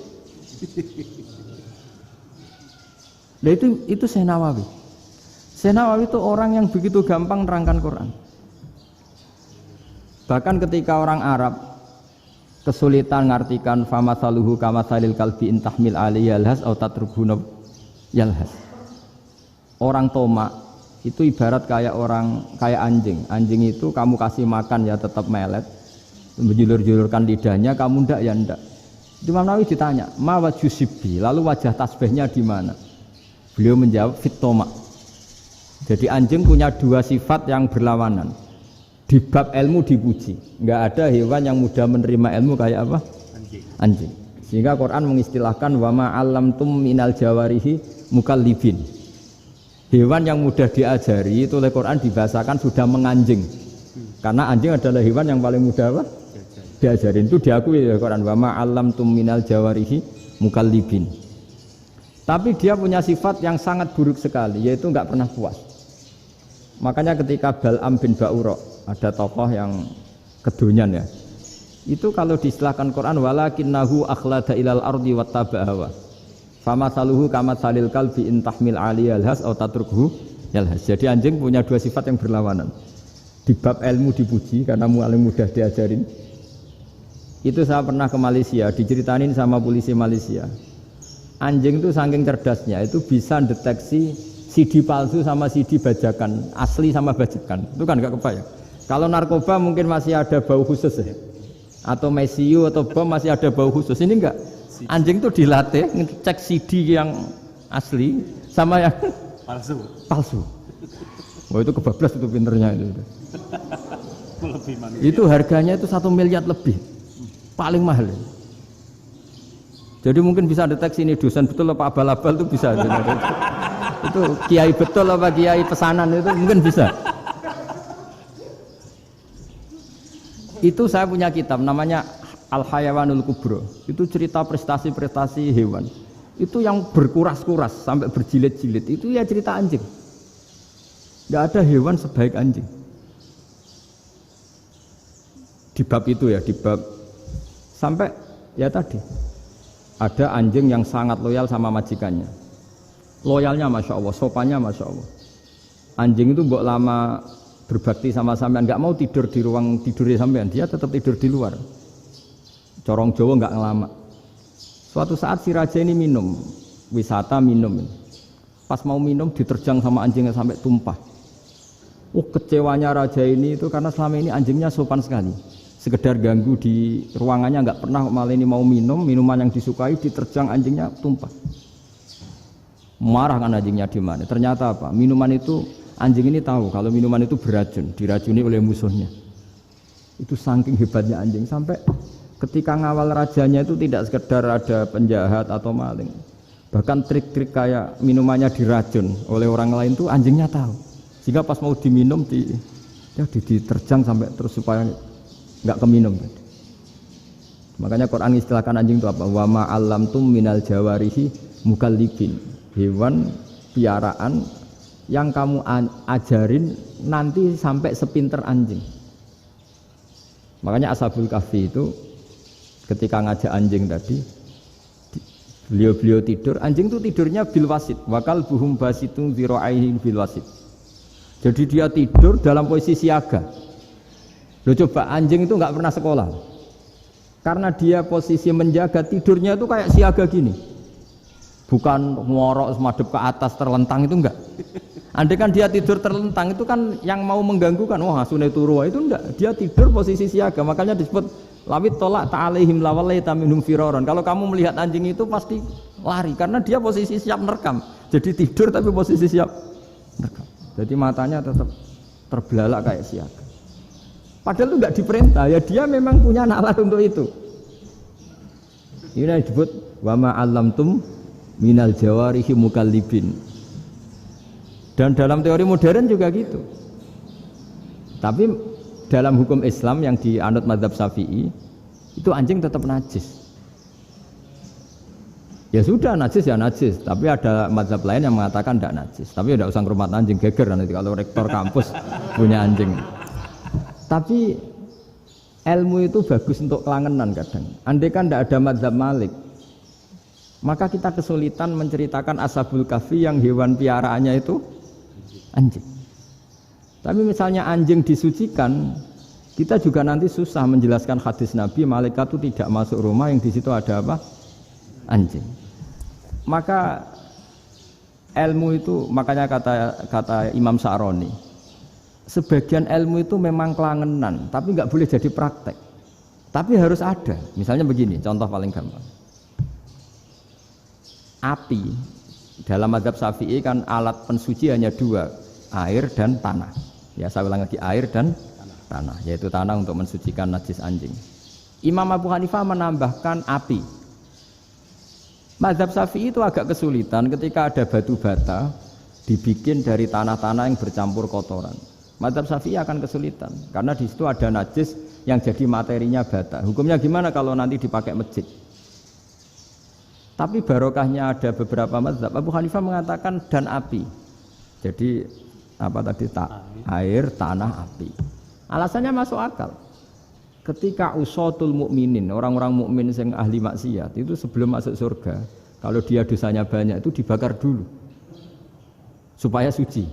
nah itu Syekh Nawawi. Syekh Nawawi itu orang yang begitu gampang nerangkan Quran. Bahkan ketika orang Arab kesulitan ngartikan famasaluhu kamasalil kalbi intahmil alaihi yalhas atau tatrubuna yalhas. Orang tomak itu ibarat kayak anjing. Anjing itu kamu kasih makan ya tetap melet, menjulur-julurkan lidahnya, kamu ndak ya ndak. Imam Nawawi ditanya, "Ma wajhusibi?" Lalu wajah tasbihnya di mana? Beliau menjawab, "Fit tomak." Jadi anjing punya dua sifat yang berlawanan. Di bab ilmu dipuji, nggak ada hewan yang mudah menerima ilmu kayak apa? Anjing. Sehingga Quran mengistilahkan wama alamtum minal jawarihi mukallibin. Hewan yang mudah diajari itu oleh Quran dibahasakan sudah menganjing. Karena anjing adalah hewan yang paling mudah apa? Diajarin. Itu diakui oleh Quran wama alamtum minal jawarihi mukallibin. Tapi dia punya sifat yang sangat buruk sekali, yaitu nggak pernah puas. Makanya ketika Bal'am bin Ba'ura, ada tokoh yang kedonyan ya, itu kalau diistilahkan Quran walakinnahu akhlada ilal ardi wattaba'a hawa famasaluhu kamatsalil kalbi in tahmil aliyal has aw tatrukhu yalhas. Jadi anjing punya dua sifat yang berlawanan. Di bab ilmu dipuji karena paling mudah diajarin. Itu saya pernah ke Malaysia, diceritain sama polisi Malaysia. Anjing itu saking cerdasnya itu bisa deteksi CD palsu sama CD bajakan, asli sama bajakan. Itu kan enggak kebayang. Kalau narkoba mungkin masih ada bau khusus ya. Atau mesiu atau bom masih ada bau khusus. Ini enggak. Anjing itu dilatih ngecek CD yang asli sama yang palsu. Wah itu kebablas itu pinternya itu. Itu harganya itu 1 miliar lebih. Paling mahal. Jadi mungkin bisa deteksi ini dosen betul apa abal-abal itu bisa. Itu kiai betul apa kiai pesanan itu mungkin bisa. Itu saya punya kitab namanya Al-Hayawanul Kubro. Itu cerita prestasi-prestasi hewan. Itu yang berkuras-kuras sampai berjilid-jilid. Itu ya cerita anjing. Tidak ada hewan sebaik anjing. Di bab itu ya, di bab sampai ya tadi ada anjing yang sangat loyal sama majikannya. Loyalnya Masya Allah, sopannya Masya Allah. Anjing itu mbok lama berbakti sama sampean, nggak mau tidur di ruang tidurnya sampean, dia tetap tidur di luar. Corong Jawa nggak ngelama. Suatu saat si raja ini minum, wisata minum. Pas mau minum diterjang sama anjingnya sampai tumpah. Kecewanya raja ini itu karena selama ini anjingnya sopan sekali. Sekedar ganggu di ruangannya nggak pernah, malah ini mau minum, minuman yang disukai diterjang anjingnya tumpah. Marah kan anjingnya di mana? Ternyata apa? Minuman itu anjing ini tahu kalau minuman itu beracun, diracuni oleh musuhnya. Itu saking hebatnya anjing sampai ketika ngawal rajanya itu tidak sekedar ada penjahat atau maling. Bahkan trik-trik kayak minumannya diracun oleh orang lain itu anjingnya tahu. Sehingga pas mau diminum diterjang sampai terus supaya nggak keminum. Makanya Quran istilahkan anjing itu apa? Wa ma 'allamtum minal jawarihi mukallibin. Hewan piaraan yang kamu ajarin nanti sampai sepinter anjing. Makanya Ashabul Kahfi itu ketika ngajak anjing tadi, beliau tidur, anjing itu tidurnya bil wasit, wakal buhum basitun zira'aihi bil wasit. Jadi dia tidur dalam posisi siaga. Loh coba anjing itu nggak pernah sekolah, karena dia posisi menjaga, tidurnya itu kayak siaga gini. Bukan ngorok semadep ke atas terlentang, itu enggak. Andai kan dia tidur terlentang itu kan yang mau mengganggu kan, wah sunai turu itu enggak. Dia tidur posisi siaga, makanya disebut lawit tolak ta'alaihim lawalaita minhum firaron. Kalau kamu melihat anjing itu pasti lari karena dia posisi siap merekam. Jadi tidur tapi posisi siap merekam. Jadi matanya tetap terbelalak kayak siaga. Padahal itu enggak diperintah, ya dia memang punya nalar untuk itu. Ini yang disebut wa ma 'allamtum minal jawarihi mukallibin. Dan dalam teori modern juga gitu. Tapi dalam hukum Islam yang dianut mazhab Syafi'i itu anjing tetap najis. Ya sudah najis ya najis, tapi ada mazhab lain yang mengatakan tidak najis. Tapi tidak usah ngurmat anjing, geger nanti kalau rektor kampus punya anjing. Tapi ilmu itu bagus untuk kelangenan kadang. Andai kan tidak ada mazhab Malik, maka kita kesulitan menceritakan Ashabul Kahfi yang hewan piaraannya itu anjing. Tapi misalnya anjing disucikan, Kita juga nanti susah menjelaskan hadis Nabi, malaikat itu tidak masuk rumah yang di situ ada apa? Anjing. Maka ilmu itu, makanya kata Imam Sa'roni, sebagian ilmu itu memang kelangenan, tapi nggak boleh jadi praktek. Tapi harus ada. Misalnya begini, contoh paling gampang. Api dalam mazhab Syafi'i kan alat pensuci hanya dua, air dan tanah. Ya, saya ulang lagi, air dan tanah, yaitu tanah untuk mensucikan najis anjing. Imam Abu Hanifah menambahkan api. Mazhab Syafi'i itu agak kesulitan ketika ada batu bata dibikin dari tanah-tanah yang bercampur kotoran. Mazhab Syafi'i akan kesulitan karena di situ ada najis yang jadi materinya bata. Hukumnya gimana kalau nanti dipakai masjid? Tapi barokahnya ada beberapa mazhab. Abu Hanifah mengatakan dan api. Jadi apa tadi? Air, tanah, api. Alasannya masuk akal. Ketika usatul mukminin, orang-orang mukmin yang ahli maksiat itu sebelum masuk surga, kalau dia dosanya banyak itu dibakar dulu supaya suci.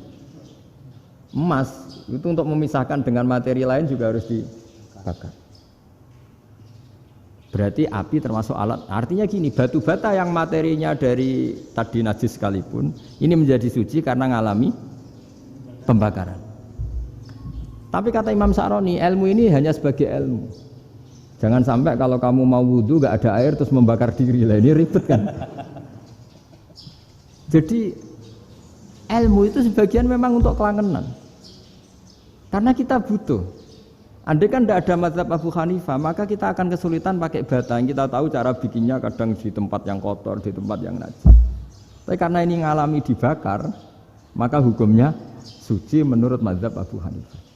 Emas itu untuk memisahkan dengan materi lain juga harus dibakar. Berarti api termasuk alat. Artinya gini, batu bata yang materinya dari tadi najis sekalipun, ini menjadi suci karena ngalami pembakaran. Tapi kata Imam Sa'roni, ilmu ini hanya sebagai ilmu. Jangan sampai kalau kamu mau wudhu gak ada air terus membakar diri lah, ini ribet kan. Jadi ilmu itu sebagian memang untuk kelangenan. Karena kita butuh. Andai kan tidak ada mazhab Abu Hanifah, maka kita akan kesulitan pakai bata. Kita tahu cara bikinnya kadang di tempat yang kotor, di tempat yang najis. Tapi karena ini ngalami dibakar, maka hukumnya suci menurut mazhab Abu Hanifah.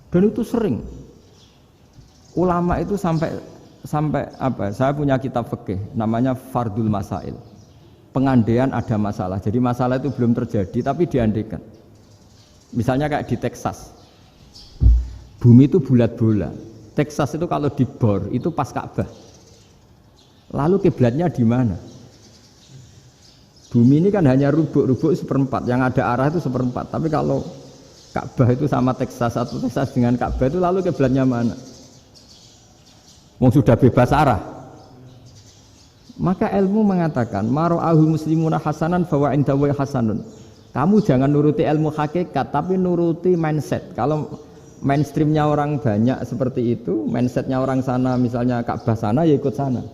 Dan itu sering ulama itu sampai apa? Saya punya kitab fikih namanya Fardul Masail. Pengandaian ada masalah. Jadi masalah itu belum terjadi tapi diandaikan. Misalnya kayak di Texas. Bumi itu bulat bola. Texas itu kalau dibor itu pas Ka'bah. Lalu kiblatnya di mana? Bumi ini kan hanya rubuk-rubuk seperempat, yang ada arah itu seperempat. Tapi kalau Ka'bah itu sama Texas, atau Texas dengan Ka'bah itu lalu kiblatnya mana? Wong sudah bebas arah. Maka ilmu mengatakan, mara'ahul muslimuna hasanan fawa indahu hasanun. Kamu jangan nuruti ilmu hakikat, tapi nuruti mindset. Kalau mainstreamnya orang banyak seperti itu, mindsetnya orang sana, misalnya Ka'bah sana, ya ikut sana.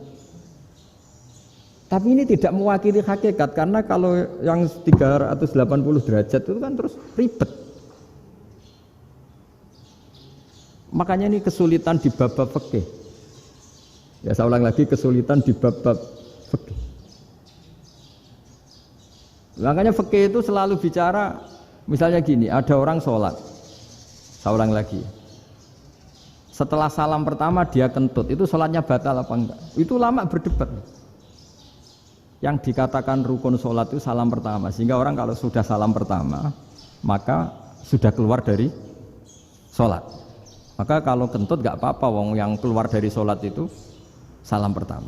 Tapi ini tidak mewakili hakikat, karena kalau yang 380 derajat itu kan terus ribet. Makanya ini kesulitan di bab-bab fikih. Ya saya ulang lagi, kesulitan di bab-bab fikih. Makanya fikih itu selalu bicara, misalnya gini, ada orang sholat. Saya ulang lagi. Setelah salam pertama dia kentut, itu sholatnya batal apa enggak? Itu lama berdebat. Yang dikatakan rukun sholat itu salam pertama. Sehingga orang kalau sudah salam pertama, maka sudah keluar dari sholat. Maka kalau kentut gak apa-apa, wong yang keluar dari sholat itu salam pertama.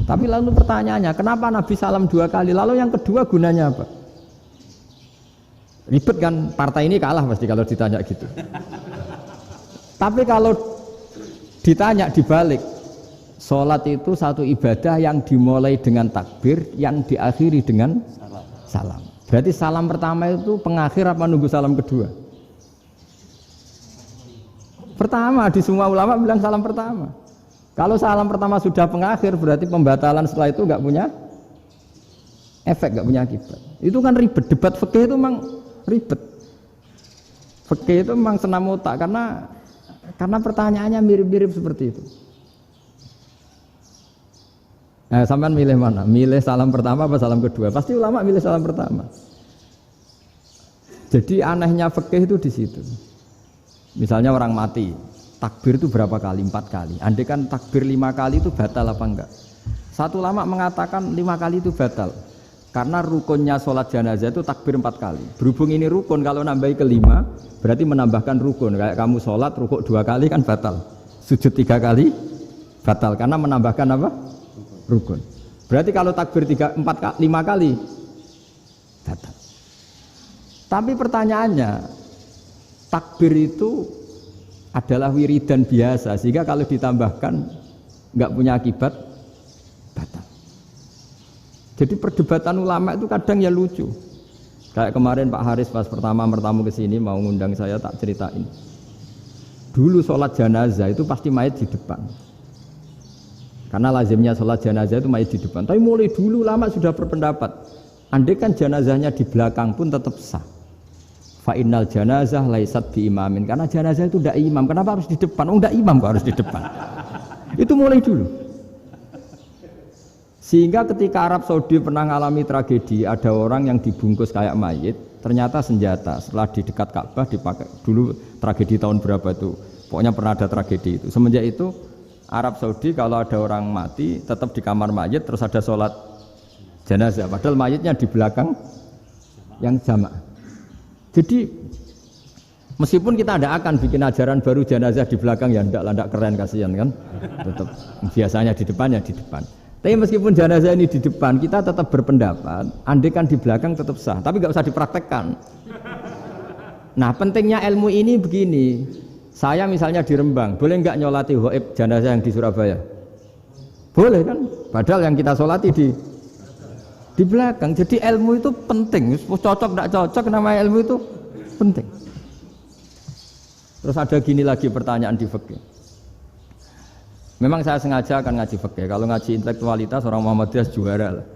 Tapi lalu pertanyaannya, kenapa Nabi salam 2 kali? Lalu yang kedua gunanya apa? Ribet kan, partai ini kalah pasti kalau ditanya gitu. Tapi kalau ditanya dibalik, sholat itu satu ibadah yang dimulai dengan takbir, yang diakhiri dengan salam. Berarti salam pertama itu pengakhir apa nunggu salam kedua? Pertama, di semua ulama bilang salam pertama. Kalau salam pertama sudah pengakhir, berarti pembatalan setelah itu nggak punya efek, nggak punya akibat. Itu kan ribet. Debat fikih itu memang ribet. Fikih itu memang senam otak karena pertanyaannya mirip-mirip seperti itu. Nah, sampean milih mana? Milih salam pertama apa salam kedua? Pasti ulama milih salam pertama. Jadi anehnya fikih itu di situ. Misalnya orang mati, takbir itu berapa kali? 4 kali. Andai kan takbir 5 kali itu batal apa enggak? Satu ulama mengatakan 5 kali itu batal. Karena rukunnya sholat jenazah itu takbir 4 kali. Berhubung ini rukun, kalau nambahi ke 5, berarti menambahkan rukun. Kayak kamu sholat, rukuk 2 kali kan batal. Sujud 3 kali, batal. Karena menambahkan apa? Rukun. Berarti kalau takbir 5 kali, batal. Tapi pertanyaannya, takbir itu adalah wiridan biasa, sehingga kalau ditambahkan nggak punya akibat batal. Jadi perdebatan ulama itu kadang ya lucu. Kayak kemarin Pak Haris pas pertama bertamu ke sini mau ngundang saya, tak ceritain. Dulu sholat jenazah itu pasti mayat di depan. Karena lazimnya sholat jenazah itu mayat di depan. Tapi mulai dulu ulama sudah berpendapat, andai kan jenazahnya di belakang pun tetap sah. Fa'innal janazah laisat bi imamin, karena jenazah itu tidak imam. Kenapa harus di depan? Oh, tidak imam kok harus di depan. Itu mulai dulu. Sehingga ketika Arab Saudi pernah mengalami tragedi, ada orang yang dibungkus kayak mayit, ternyata senjata. Setelah di dekat Ka'bah dipakai. Dulu tragedi tahun berapa itu? Pokoknya pernah ada tragedi itu. Semenjak itu Arab Saudi kalau ada orang mati tetap di kamar mayit, terus ada sholat jenazah. Padahal mayitnya di belakang yang jamaah. Jadi meskipun kita tidak akan bikin ajaran baru jenazah di belakang, ya tidak keren, kasihan kan. Tetap biasanya di depan ya di depan. Tapi meskipun jenazah ini di depan, kita tetap berpendapat andai kan di belakang tetap sah, tapi nggak usah dipraktekkan. Nah, pentingnya ilmu ini begini. Saya misalnya di Rembang, boleh nggak nyolati ghaib jenazah yang di Surabaya? Boleh kan? Padahal yang kita sholati di belakang. Jadi ilmu itu penting. Cocok tidak cocok, nama ilmu itu penting. Terus ada gini lagi pertanyaan di fikih. Memang saya sengaja akan ngaji fikih. Kalau ngaji intelektualitas orang Muhammadiyah juara lah.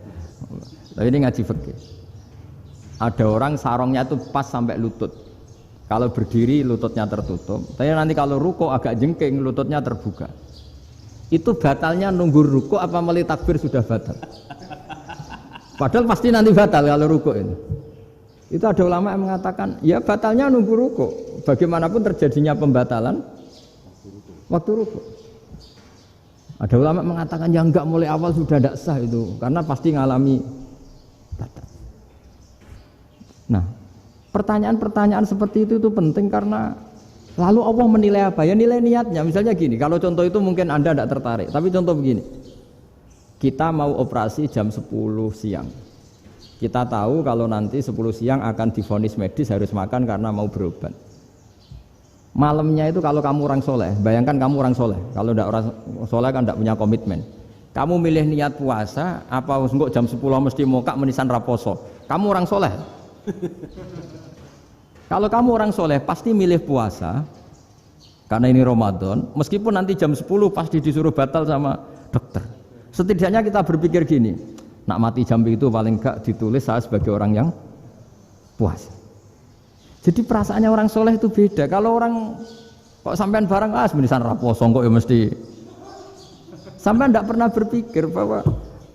Tapi ini ngaji fikih. Ada orang sarongnya itu pas sampai lutut. Kalau berdiri lututnya tertutup. Tapi nanti kalau ruko agak jengking lututnya terbuka. Itu batalnya nunggu ruko apa mulai takbir sudah batal? Padahal pasti nanti batal kalau ruko ini. Itu ada ulama yang mengatakan, ya batalnya nunggu ruko. Bagaimanapun terjadinya pembatalan waktu ruko. Ada ulama mengatakan, ya enggak, mulai awal sudah tidak sah itu, karena pasti ngalami batal. Nah, pertanyaan-pertanyaan seperti itu penting karena lalu Allah menilai apa? Ya nilai niatnya. Misalnya gini, kalau contoh itu mungkin Anda tidak tertarik, tapi contoh begini. Kita mau operasi jam 10 siang. Kita tahu kalau nanti 10 siang akan divonis medis harus makan karena mau berobat. Malamnya itu kalau kamu orang soleh, bayangkan kamu orang soleh. Kalau tidak orang soleh kan tidak punya komitmen. Kamu milih niat puasa, apa enggak jam 10 mesti mokak menisan raposo. Kamu orang soleh. Kalau kamu orang soleh pasti milih puasa karena ini Ramadan. Meskipun nanti jam 10 pasti disuruh batal sama dokter. Setidaknya kita berpikir gini, nak mati jam itu paling enggak ditulis saya sebagai orang yang puasa. Jadi perasaannya orang soleh itu beda. Kalau orang kok sampean barang menisan raposo kok ya mesti. Sampean tidak pernah berpikir bahwa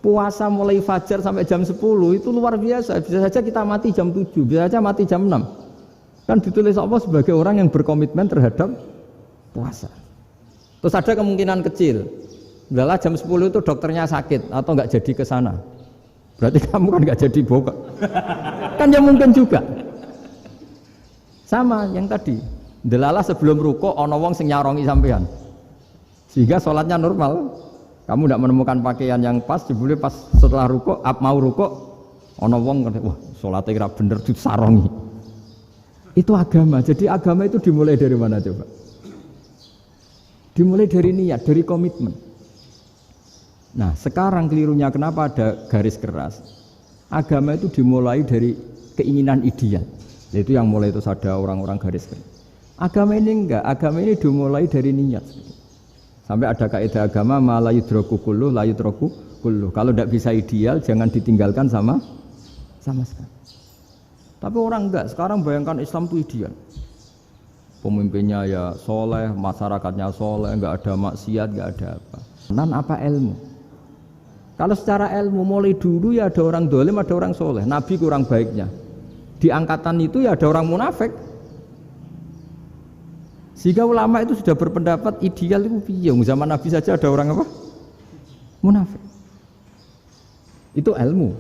puasa mulai fajar sampai jam 10 itu luar biasa. Bisa saja kita mati jam 7, bisa saja mati jam 6. Kan ditulis Allah sebagai orang yang berkomitmen terhadap puasa. Terus ada kemungkinan kecil, udahlah jam 10 itu dokternya sakit atau nggak jadi ke sana. Berarti kamu kan nggak jadi bokok. Kan ya mungkin juga. Sama yang tadi. Delala sebelum ruko ono wong sing nyarongi sampean. Sehingga sholatnya normal. Kamu tidak menemukan pakaian yang pas, jebule pas setelah ruko, mau ruko, ono wong wah sholatnya kira bener disarongi. Itu agama. Jadi agama itu dimulai dari mana coba? Dimulai dari niat, dari komitmen. Nah, sekarang kelirunya kenapa ada garis keras? Agama itu dimulai dari keinginan ideal. Itu yang mulai itu ada orang-orang garis keras. Agama ini enggak, agama ini dimulai dari niat. Sampai ada kaidah agama ma la yudraku kulluh la yudraku kulluh. Kalau tidak bisa ideal jangan ditinggalkan sama sekali. Tapi orang enggak, sekarang bayangkan Islam itu ideal. Pemimpinnya ya soleh, masyarakatnya soleh, enggak ada maksiat, enggak ada apa. Nan apa ilmu? Kalau secara ilmu mulai dulu ya ada orang dolim, ada orang soleh. Nabi kurang baiknya. Di angkatan itu ya ada orang munafik. Sehingga ulama itu sudah berpendapat ideal itu piye? Zaman Nabi saja ada orang apa? Munafik. Itu ilmu.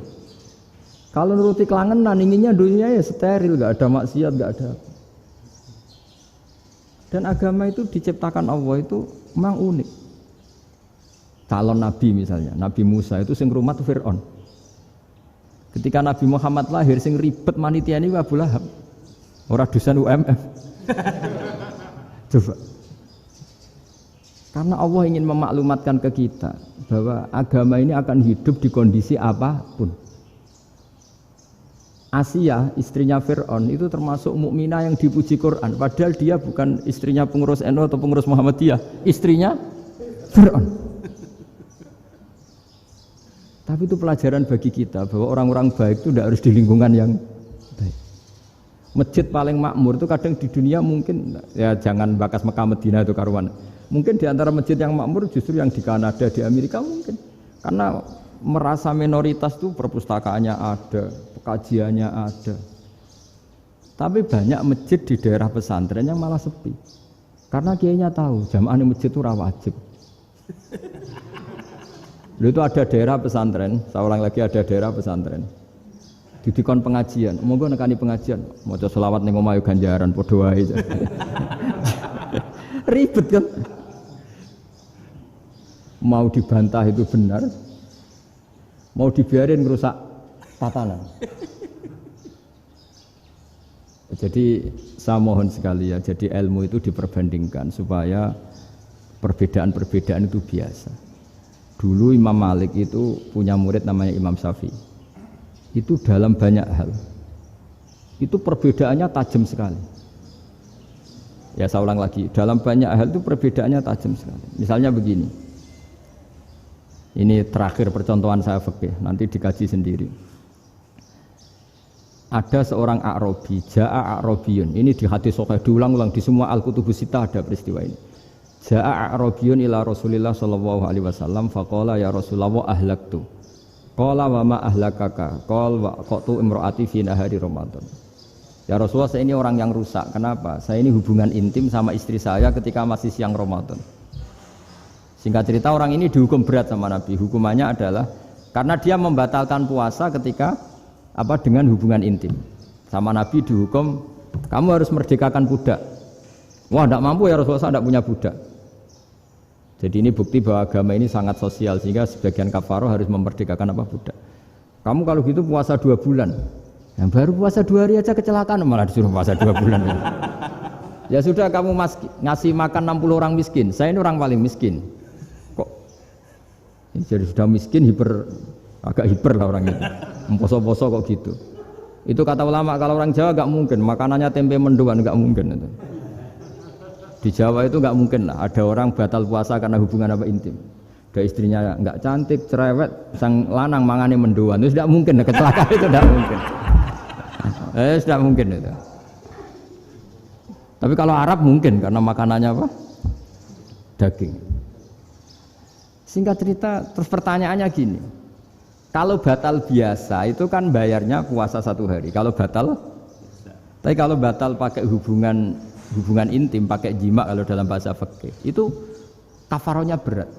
Kalau nuruti kelangenan inginnya dunia ya steril, enggak ada maksiat, enggak ada apa. Dan agama itu diciptakan Allah itu memang unik. Calon Nabi misalnya, Nabi Musa itu sing rumat Fir'aun. Ketika Nabi Muhammad lahir sing ribet manitia ini Abu Lahab. Ora dosen UMM. Coba. Karena Allah ingin memaklumatkan ke kita bahwa agama ini akan hidup di kondisi apapun. Asia, istrinya Fir'aun itu termasuk mukminah yang dipuji Quran. Padahal dia bukan istrinya pengurus NU atau pengurus Muhammadiyah, istrinya Fir'aun. Tapi itu pelajaran bagi kita bahwa orang-orang baik itu tidak harus di lingkungan yang baik. Masjid paling makmur itu kadang di dunia mungkin, ya jangan bakas Mekah Medina itu karuan. Mungkin di antara masjid yang makmur justru yang di Kanada, di Amerika mungkin. Karena merasa minoritas itu perpustakaannya ada, kajiannya ada. Tapi banyak masjid di daerah pesantren yang malah sepi. Karena kiainya tahu jamaah di masjid itu wajib. Lalu itu ada daerah pesantren, saya ulang lagi ada daerah pesantren. Didikon pengajian, monggo nekani pengajian, maca selawat ning omah yo ganjaran padha wae. Ribet kan? Mau dibantah itu benar, mau dibiarin merusak tatanan. Jadi saya mohon sekali ya, jadi ilmu itu diperbandingkan supaya perbedaan-perbedaan itu biasa. Dulu Imam Malik itu punya murid namanya Imam Syafi'i. Itu dalam banyak hal. Itu perbedaannya tajam sekali. Ya saya ulang lagi, dalam banyak hal itu perbedaannya tajam sekali. Misalnya begini. Ini terakhir percontohan saya fikih, nanti dikaji sendiri. Ada seorang A'rabi, Ja'a A'rabiyun. Ini di hadis sahih diulang-ulang di semua Al-Kutubus Sittah ada peristiwa ini. Ja'a A'rabiyun ila Rasulillah sallallahu alaihi wasallam faqala ya Rasulullah ahlaktu. Qala wa ma ahlakaka? Qala wa qatu imraati fi nahari Ramadan. Ya Rasulullah, saya ini orang yang rusak. Kenapa? Saya ini hubungan intim sama istri saya ketika masih siang Ramadan. Singkat cerita orang ini dihukum berat sama Nabi. Hukumannya adalah karena dia membatalkan puasa ketika dengan hubungan intim. Sama Nabi dihukum, kamu harus merdekakan budak. Wah, tidak mampu ya Rasulullah, saya tidak punya budak. Jadi ini bukti bahwa agama ini sangat sosial sehingga sebagian kafaroh harus memerdekakan budak. Kamu kalau gitu puasa 2 bulan. Yang baru puasa 2 hari aja kecelakaan malah disuruh puasa 2 bulan. Ya sudah kamu ngasih makan 60 orang miskin. Saya ini orang paling miskin. Kok jadi sudah miskin agak hiper lah orang itu. Poso-poso kok gitu. Itu kata ulama kalau orang Jawa enggak mungkin makanannya tempe mendoan, enggak mungkin itu. Di Jawa itu enggak mungkin lah ada orang batal puasa karena hubungan intim. Ada istrinya enggak cantik, cerewet, sang lanang mangane mendoan. Itu tidak mungkin, kecelakaan itu tidak mungkin. Tidak mungkin itu. Tapi kalau Arab mungkin karena makanannya daging. Singkat cerita, terus pertanyaannya gini. Kalau batal biasa itu kan bayarnya puasa 1 hari. Kalau batal, tapi kalau batal pakai hubungan intim, pakai jima kalau dalam bahasa fikih, itu kafarohnya berat,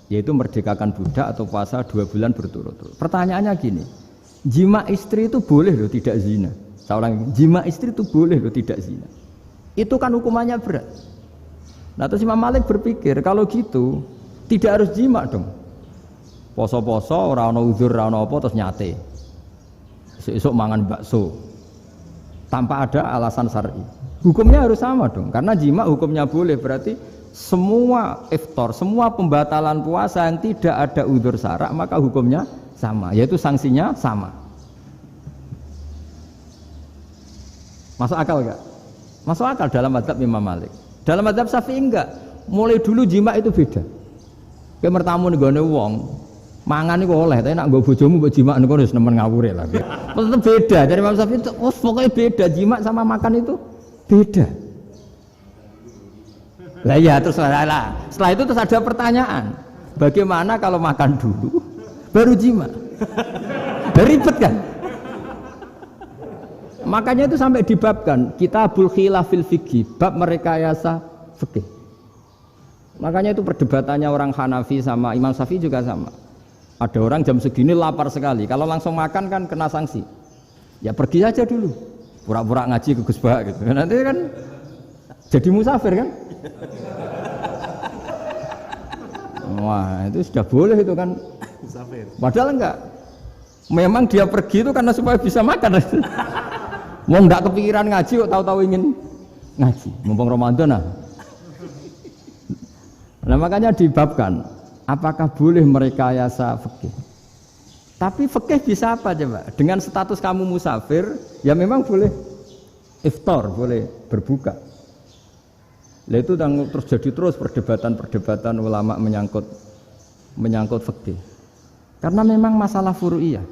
yaitu merdekakan budak atau puasa 2 bulan berturut-turut. Pertanyaannya gini, jima istri itu boleh loh tidak zina. Seorang jima istri itu boleh loh tidak zina. Itu kan hukumannya berat. Nah terus Imam Malik berpikir kalau gitu tidak harus jima dong. Poso-poso, ora ana uzur, ora ana apa terus nyate. Esuk mangan bakso. Tanpa ada alasan syar'i. Hukumnya harus sama dong. Karena jima hukumnya boleh, berarti semua iftar, semua pembatalan puasa yang tidak ada uzur syara' maka hukumnya sama, yaitu sanksinya sama. Masuk akal enggak? Masuk akal dalam mazhab Imam Malik. Dalam mazhab Syafi'i enggak. Mulai dulu jima itu beda. Kayak mertamu nih gone wong, mangan iku oleh, tapi nak nggo bojomu mbok jima niku wis nemen ngawure lah. Tetep beda. Dari Imam Syafi'i itu pokoknya beda, jima sama makan itu beda. Lah ya terus setelah itu terus ada pertanyaan. Bagaimana kalau makan dulu baru jima? Ribet kan? Makanya itu sampai dibabkan Kitabul Khilafil Fiqhi, bab merekayasa fikih. Makanya itu perdebatannya orang Hanafi sama Imam Syafi'i juga sama. Ada orang jam segini lapar sekali, kalau langsung makan kan kena sanksi. Ya pergi aja dulu, pura-pura ngaji ke Gus Bah gitu. Nanti kan jadi musafir kan? Wah itu sudah boleh itu kan? Musafir. Padahal enggak. Memang dia pergi itu karena supaya bisa makan. Mau enggak kepikiran ngaji kok tahu-tahu ingin ngaji. Mumpung Ramadan nah. Nah makanya dibabkan, apakah boleh merekayasa fikih? Tapi fikih bisa apa coba? Dengan status kamu musafir, ya memang boleh iftar, boleh berbuka. Lah itu terus jadi terus perdebatan ulama menyangkut fikih. Karena memang masalah furu'iyah.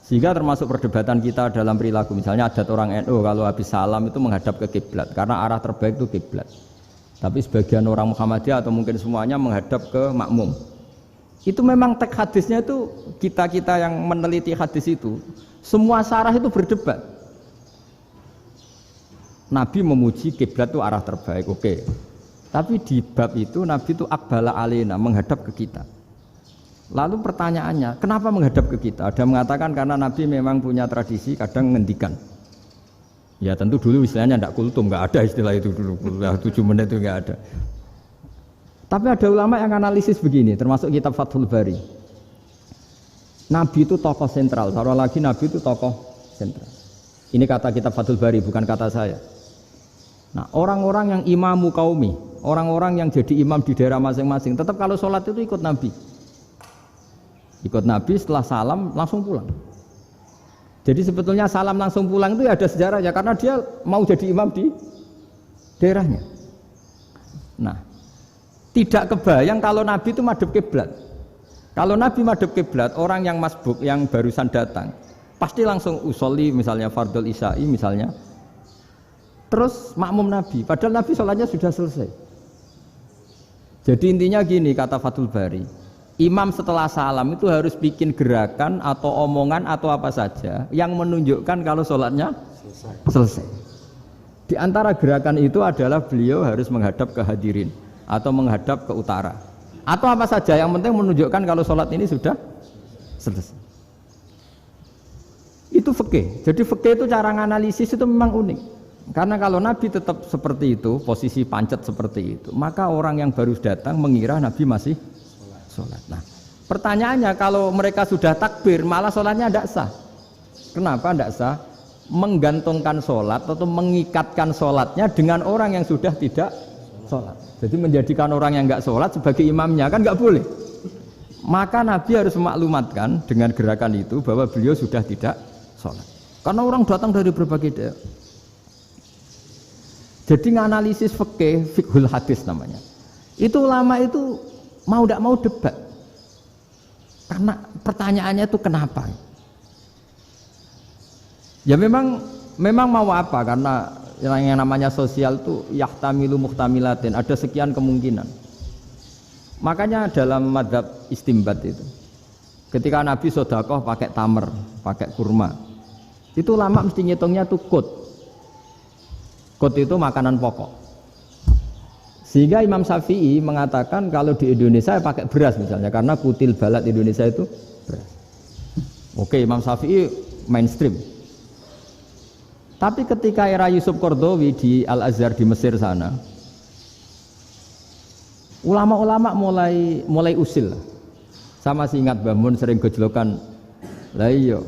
Sehingga termasuk perdebatan kita dalam perilaku, misalnya adat orang NU kalau habis salam itu menghadap ke kiblat karena arah terbaik itu kiblat. Tapi sebagian orang Muhammadiyah atau mungkin semuanya menghadap ke makmum. Itu memang teks hadisnya itu kita yang meneliti hadis itu semua syarah itu berdebat. Nabi memuji kiblat itu arah terbaik, oke. Tapi di bab itu Nabi itu aqbala alaina, menghadap ke kita. Lalu pertanyaannya, kenapa menghadap ke kita? Ada mengatakan karena Nabi memang punya tradisi kadang ngendikan. Ya tentu dulu istilahnya tidak kultum, nggak ada istilah itu dulu, 7 menit itu nggak ada. Tapi ada ulama yang analisis begini, termasuk kitab Fathul Bari. Nabi itu tokoh sentral, taruh lagi Nabi itu tokoh sentral. Ini kata kitab Fathul Bari, bukan kata saya. Nah orang-orang yang imamu qaumi, orang-orang yang jadi imam di daerah masing-masing, tetap kalau sholat itu ikut Nabi. Ikut Nabi setelah salam langsung pulang. Jadi sebetulnya salam langsung pulang itu ada sejarahnya karena dia mau jadi imam di daerahnya. Nah, tidak kebayang kalau Nabi itu madhep kiblat. Kalau Nabi madhep kiblat, orang yang masbuk yang barusan datang pasti langsung usolli misalnya fardhu isya'i misalnya. Terus makmum Nabi, padahal Nabi sholatnya sudah selesai. Jadi intinya gini kata Fathul Bari. Imam setelah salam itu harus bikin gerakan atau omongan atau apa saja yang menunjukkan kalau sholatnya selesai. Di antara gerakan itu adalah beliau harus menghadap ke hadirin atau menghadap ke utara. Atau apa saja yang penting menunjukkan kalau sholat ini sudah selesai. Itu fikih. Jadi fikih itu cara menganalisis itu memang unik. Karena kalau Nabi tetap seperti itu, posisi pancet seperti itu, maka orang yang baru datang mengira Nabi masih sholat. Nah, pertanyaannya kalau mereka sudah takbir, malah sholatnya tidak sah. Kenapa tidak sah? Menggantungkan sholat atau mengikatkan sholatnya dengan orang yang sudah tidak sholat. Jadi menjadikan orang yang nggak sholat sebagai imamnya kan nggak boleh. Maka Nabi harus memaklumatkan dengan gerakan itu bahwa beliau sudah tidak sholat. Karena orang datang dari berbagai daerah. Jadi nganalisis fikih, fiqhul hadis namanya. Itu ulama itu mau tidak mau debat karena pertanyaannya itu kenapa ya memang mau apa karena yang namanya sosial itu yahtamilu muhtamilatin ada sekian kemungkinan makanya dalam madzhab istimbat itu ketika Nabi sedekah pakai tamer pakai kurma itu ulama mesti ngitungnya tuh kut itu makanan pokok. Sehingga Imam Syafi'i mengatakan kalau di Indonesia pakai beras misalnya karena kutil balat Indonesia itu beras. Oke, Imam Syafi'i mainstream. Tapi ketika era Yusuf Qaradawi di Al-Azhar di Mesir sana, ulama-ulama mulai usil. Sama sih ingat Mbah Mun sering gejlokan. Lah iya,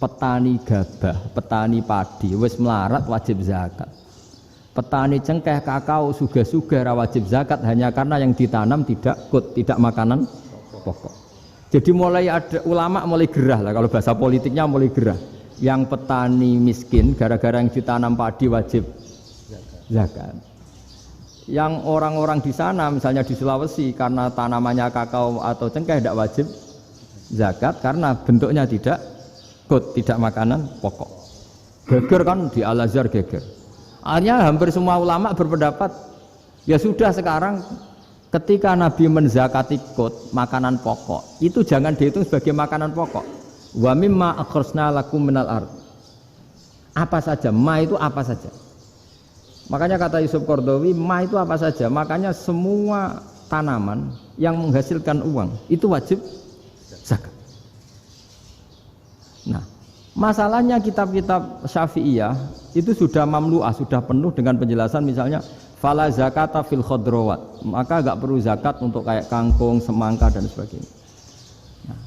petani gabah, petani padi wis melarat wajib zakat. Petani cengkeh, kakao, suga-suga wajib zakat hanya karena yang ditanam tidak makanan pokok. Jadi mulai ada ulama mulai gerah lah kalau bahasa politiknya mulai gerah. Yang petani miskin gara-gara yang ditanam padi wajib zakat. Yang orang-orang di sana misalnya di Sulawesi karena tanamannya kakao atau cengkeh tidak wajib zakat karena bentuknya tidak makanan pokok. Geger kan di Al-Azhar geger. Akhirnya hampir semua ulama berpendapat ya sudah sekarang ketika Nabi menzakati makanan pokok itu jangan dihitung sebagai makanan pokok. Wa mimma akhrajna lakum minal ard. Apa saja, ma itu apa saja. Makanya kata Yusuf Qaradawi, ma itu apa saja. Makanya semua tanaman yang menghasilkan uang itu wajib zakat. Nah, masalahnya kitab-kitab Syafi'iyah itu sudah mamlu'ah, sudah penuh dengan penjelasan misalnya fala zakata fil khadrawat, maka enggak perlu zakat untuk kayak kangkung, semangka dan sebagainya. Nah,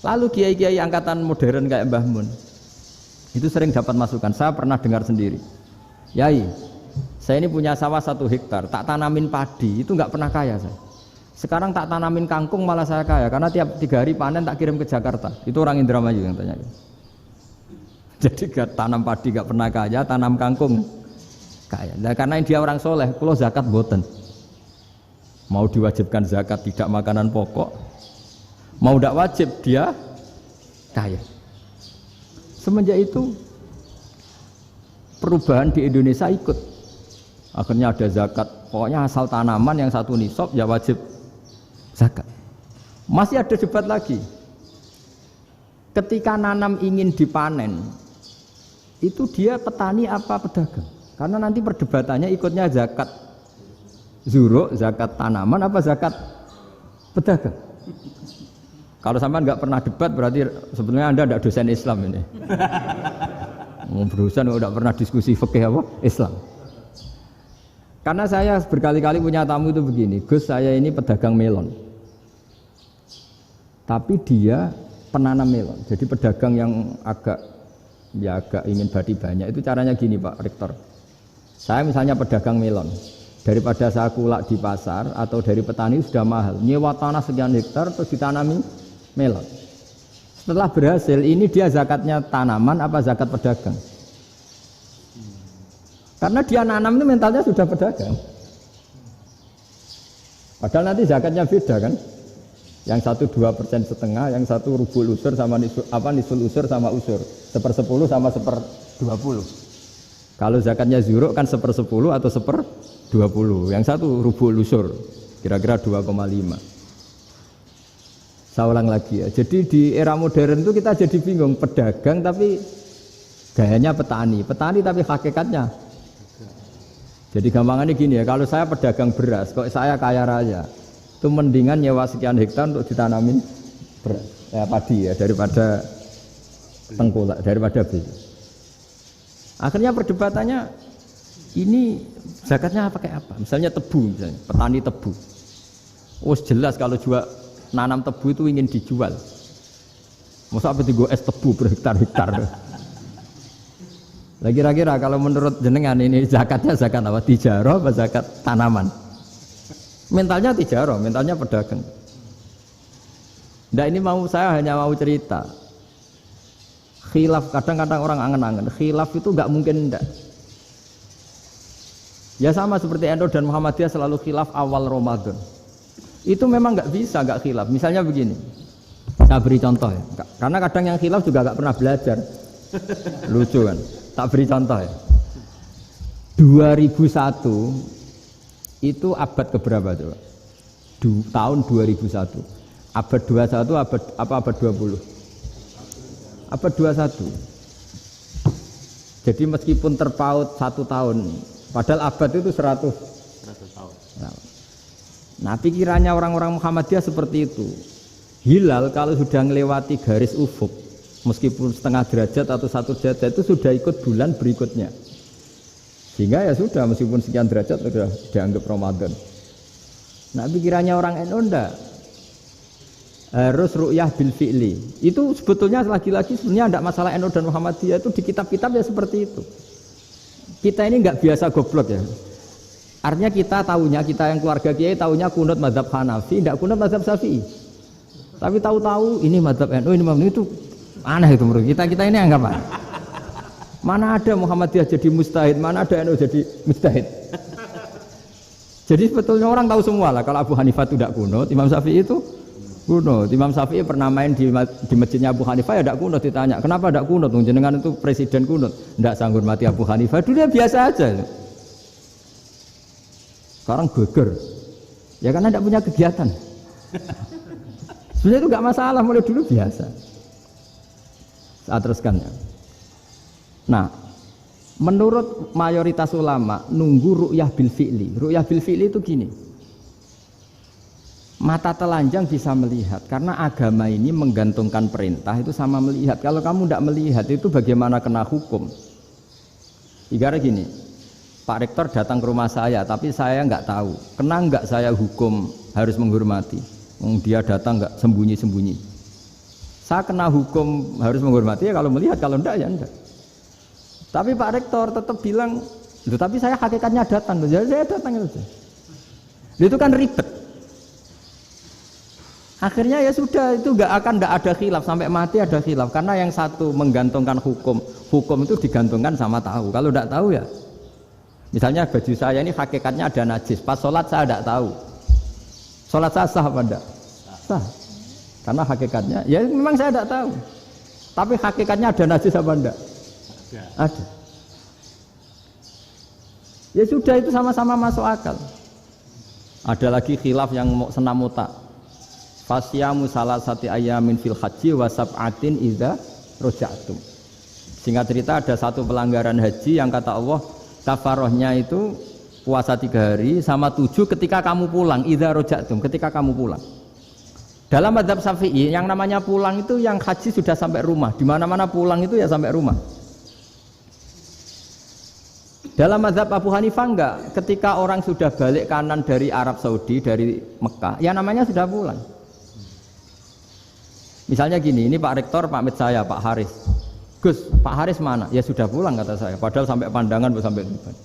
lalu kiai-kiai angkatan modern kayak Mbah Mun itu sering dapat masukan, saya pernah dengar sendiri. Yai, Saya ini punya sawah 1 hektar, tak tanamin padi, itu nggak pernah kaya saya. Sekarang tak tanamin kangkung malah saya kaya, karena tiap 3 hari panen tak kirim ke Jakarta. Itu orang Indramayu yang tanya. Jadi tanam padi nggak pernah kaya, tanam kangkung kaya. Nah, karena dia orang soleh, kalau zakat boten. Mau diwajibkan zakat tidak makanan pokok, mau tidak wajib dia kaya. Semenjak itu perubahan di Indonesia ikut. Akhirnya ada zakat, pokoknya asal tanaman yang 1 nisab ya wajib zakat. Masih ada debat lagi. Ketika nanam ingin dipanen, itu dia petani apa pedagang? Karena nanti perdebatannya ikutnya zakat zuruk, zakat tanaman apa zakat pedagang. Kalau sampai nggak pernah debat berarti sebenarnya Anda tidak dosen Islam ini. Dosen nggak pernah diskusi fikih apa Islam. Karena saya berkali-kali punya tamu itu begini, Gus saya ini pedagang melon, tapi dia penanam melon, jadi pedagang yang agak ingin badi banyak. Itu caranya gini Pak Rektor, saya misalnya pedagang melon, daripada saya kulak di pasar atau dari petani sudah mahal, nyewa tanah sekian hektar terus ditanami melon. Setelah berhasil, ini dia zakatnya tanaman apa zakat pedagang? Karena dia nanam itu mentalnya sudah pedagang. Padahal nanti zakatnya beda kan? Yang 1 2,5%, yang 1 rubul usur sama nisful usur sama usur, 1/10 sama 1/20. Kalau zakatnya zuruk kan 1/10 atau 1/20. Yang 1 rubul usur, kira-kira 2,5. Saya ulang lagi ya. Jadi di era modern itu kita jadi bingung, pedagang tapi gayanya petani tapi hakikatnya. Jadi gampangannya gini ya, kalau saya pedagang beras, kok saya kaya raya, itu mendingan nyewa sekian hektar untuk ditanamin beras, padi ya, daripada tengkulak, daripada beli. Akhirnya perdebatannya, ini zakatnya pakai apa? Misalnya tebu, misalnya petani tebu. Oh jelas kalau nanam tebu itu ingin dijual. Masa apa tiga es tebu berhektar-hektar? Lah kira-kira kalau menurut jenengan ini zakatnya zakat apa? Tijarah apa zakat tanaman? Mentalnya tijarah, mentalnya pedagang. Nah ini saya hanya mau cerita. Khilaf, kadang-kadang orang angen-angen. Khilaf itu enggak mungkin enggak. Ya sama seperti NU dan Muhammadiyah selalu khilaf awal Ramadan. Itu memang enggak bisa enggak khilaf. Misalnya begini. Saya beri contoh ya. Karena kadang yang khilaf juga enggak pernah belajar. Lucu kan? Tak beri contoh ya. 2001 itu abad keberapa coba? Tahun 2001. Abad 21 abad 20? Abad 21. Jadi meskipun terpaut 1 tahun, padahal abad itu 100 tahun. Nah, pikirannya orang-orang Muhammadiyah seperti itu. Hilal kalau sudah melewati garis ufuk, meskipun setengah derajat atau 1 derajat itu sudah ikut bulan berikutnya. Sehingga ya sudah, meskipun sekian derajat sudah dianggap Ramadan. Nah pikirannya orang NU enggak. Harus ru'yah bil fi'li. Itu sebetulnya lagi-lagi sebenarnya enggak masalah NU dan Muhammadiyah, itu di kitab-kitab ya seperti itu. Kita ini enggak biasa goblok ya. Artinya kita yang keluarga kiai tahunya kunut mazhab Hanafi, enggak kunut mazhab Syafi'i. Tapi tahu-tahu ini mazhab NU, ini mazhab itu aneh itu menurut kita ini anggap apa? Mana ada Muhammadiyah jadi mustahid, mana ada NU jadi mustahid. Jadi sebetulnya orang tahu semua lah kalau Abu Hanifah itu tidak kunut, Imam Syafi'i itu kunut. Imam Syafi'i pernah main di masjidnya Abu Hanifah ya tidak kunut, ditanya kenapa tidak kunut? Jenengan itu presiden kunut, tidak sanggup mati Abu Hanifah. Dulu dia biasa aja. Sekarang geger, ya karena tidak punya kegiatan. Sebenarnya itu nggak masalah, mulai dulu biasa. Saya teruskan ya. Nah, menurut mayoritas ulama nunggu ru'yah bil fi'li. Ru'yah bil fi'li itu gini. Mata telanjang bisa melihat karena agama ini menggantungkan perintah itu sama melihat. Kalau kamu tidak melihat itu bagaimana kena hukum? Ibarat gini, Pak Rektor datang ke rumah saya tapi saya nggak tahu. Kena nggak saya hukum harus menghormati? Dia datang nggak sembunyi-sembunyi. Saya kena hukum harus menghormati ya kalau melihat, kalau enggak ya enggak. Tapi Pak Rektor tetap bilang Loh, tapi saya hakikatnya datang, jadi saya datang saja. Itu kan ribet. Akhirnya ya sudah, itu nggak ada khilaf sampai mati ada khilaf karena yang satu menggantungkan hukum itu digantungkan sama tahu. Kalau tidak tahu ya, misalnya baju saya ini hakikatnya ada najis, pas sholat saya tidak tahu, sholat saya sah apa tidak? Sah, karena hakikatnya ya memang saya tidak tahu, tapi hakikatnya ada najis apa tidak? Ada. Ya sudah, itu sama-sama masuk akal. Ada lagi khilaf yang senam otak. Fasyamu salasati ayamin fil haji wa sab'atin idza raja'tum. Singkat cerita ada satu pelanggaran haji yang kata Allah kafarohnya itu puasa 3 hari sama 7 ketika kamu pulang, idza raja'tum, ketika kamu pulang. Dalam mazhab Syafi'i yang namanya pulang itu yang haji sudah sampai rumah. Di mana-mana pulang itu ya sampai rumah. Dalam mazhab Abu Hanifah enggak, ketika orang sudah balik kanan dari Arab Saudi, dari Mekah, ya namanya sudah pulang. Misalnya gini, ini Pak Rektor pamit saya, Pak Haris. Gus, Pak Haris mana? Ya sudah pulang kata saya, padahal sampai pandangan sampai depan.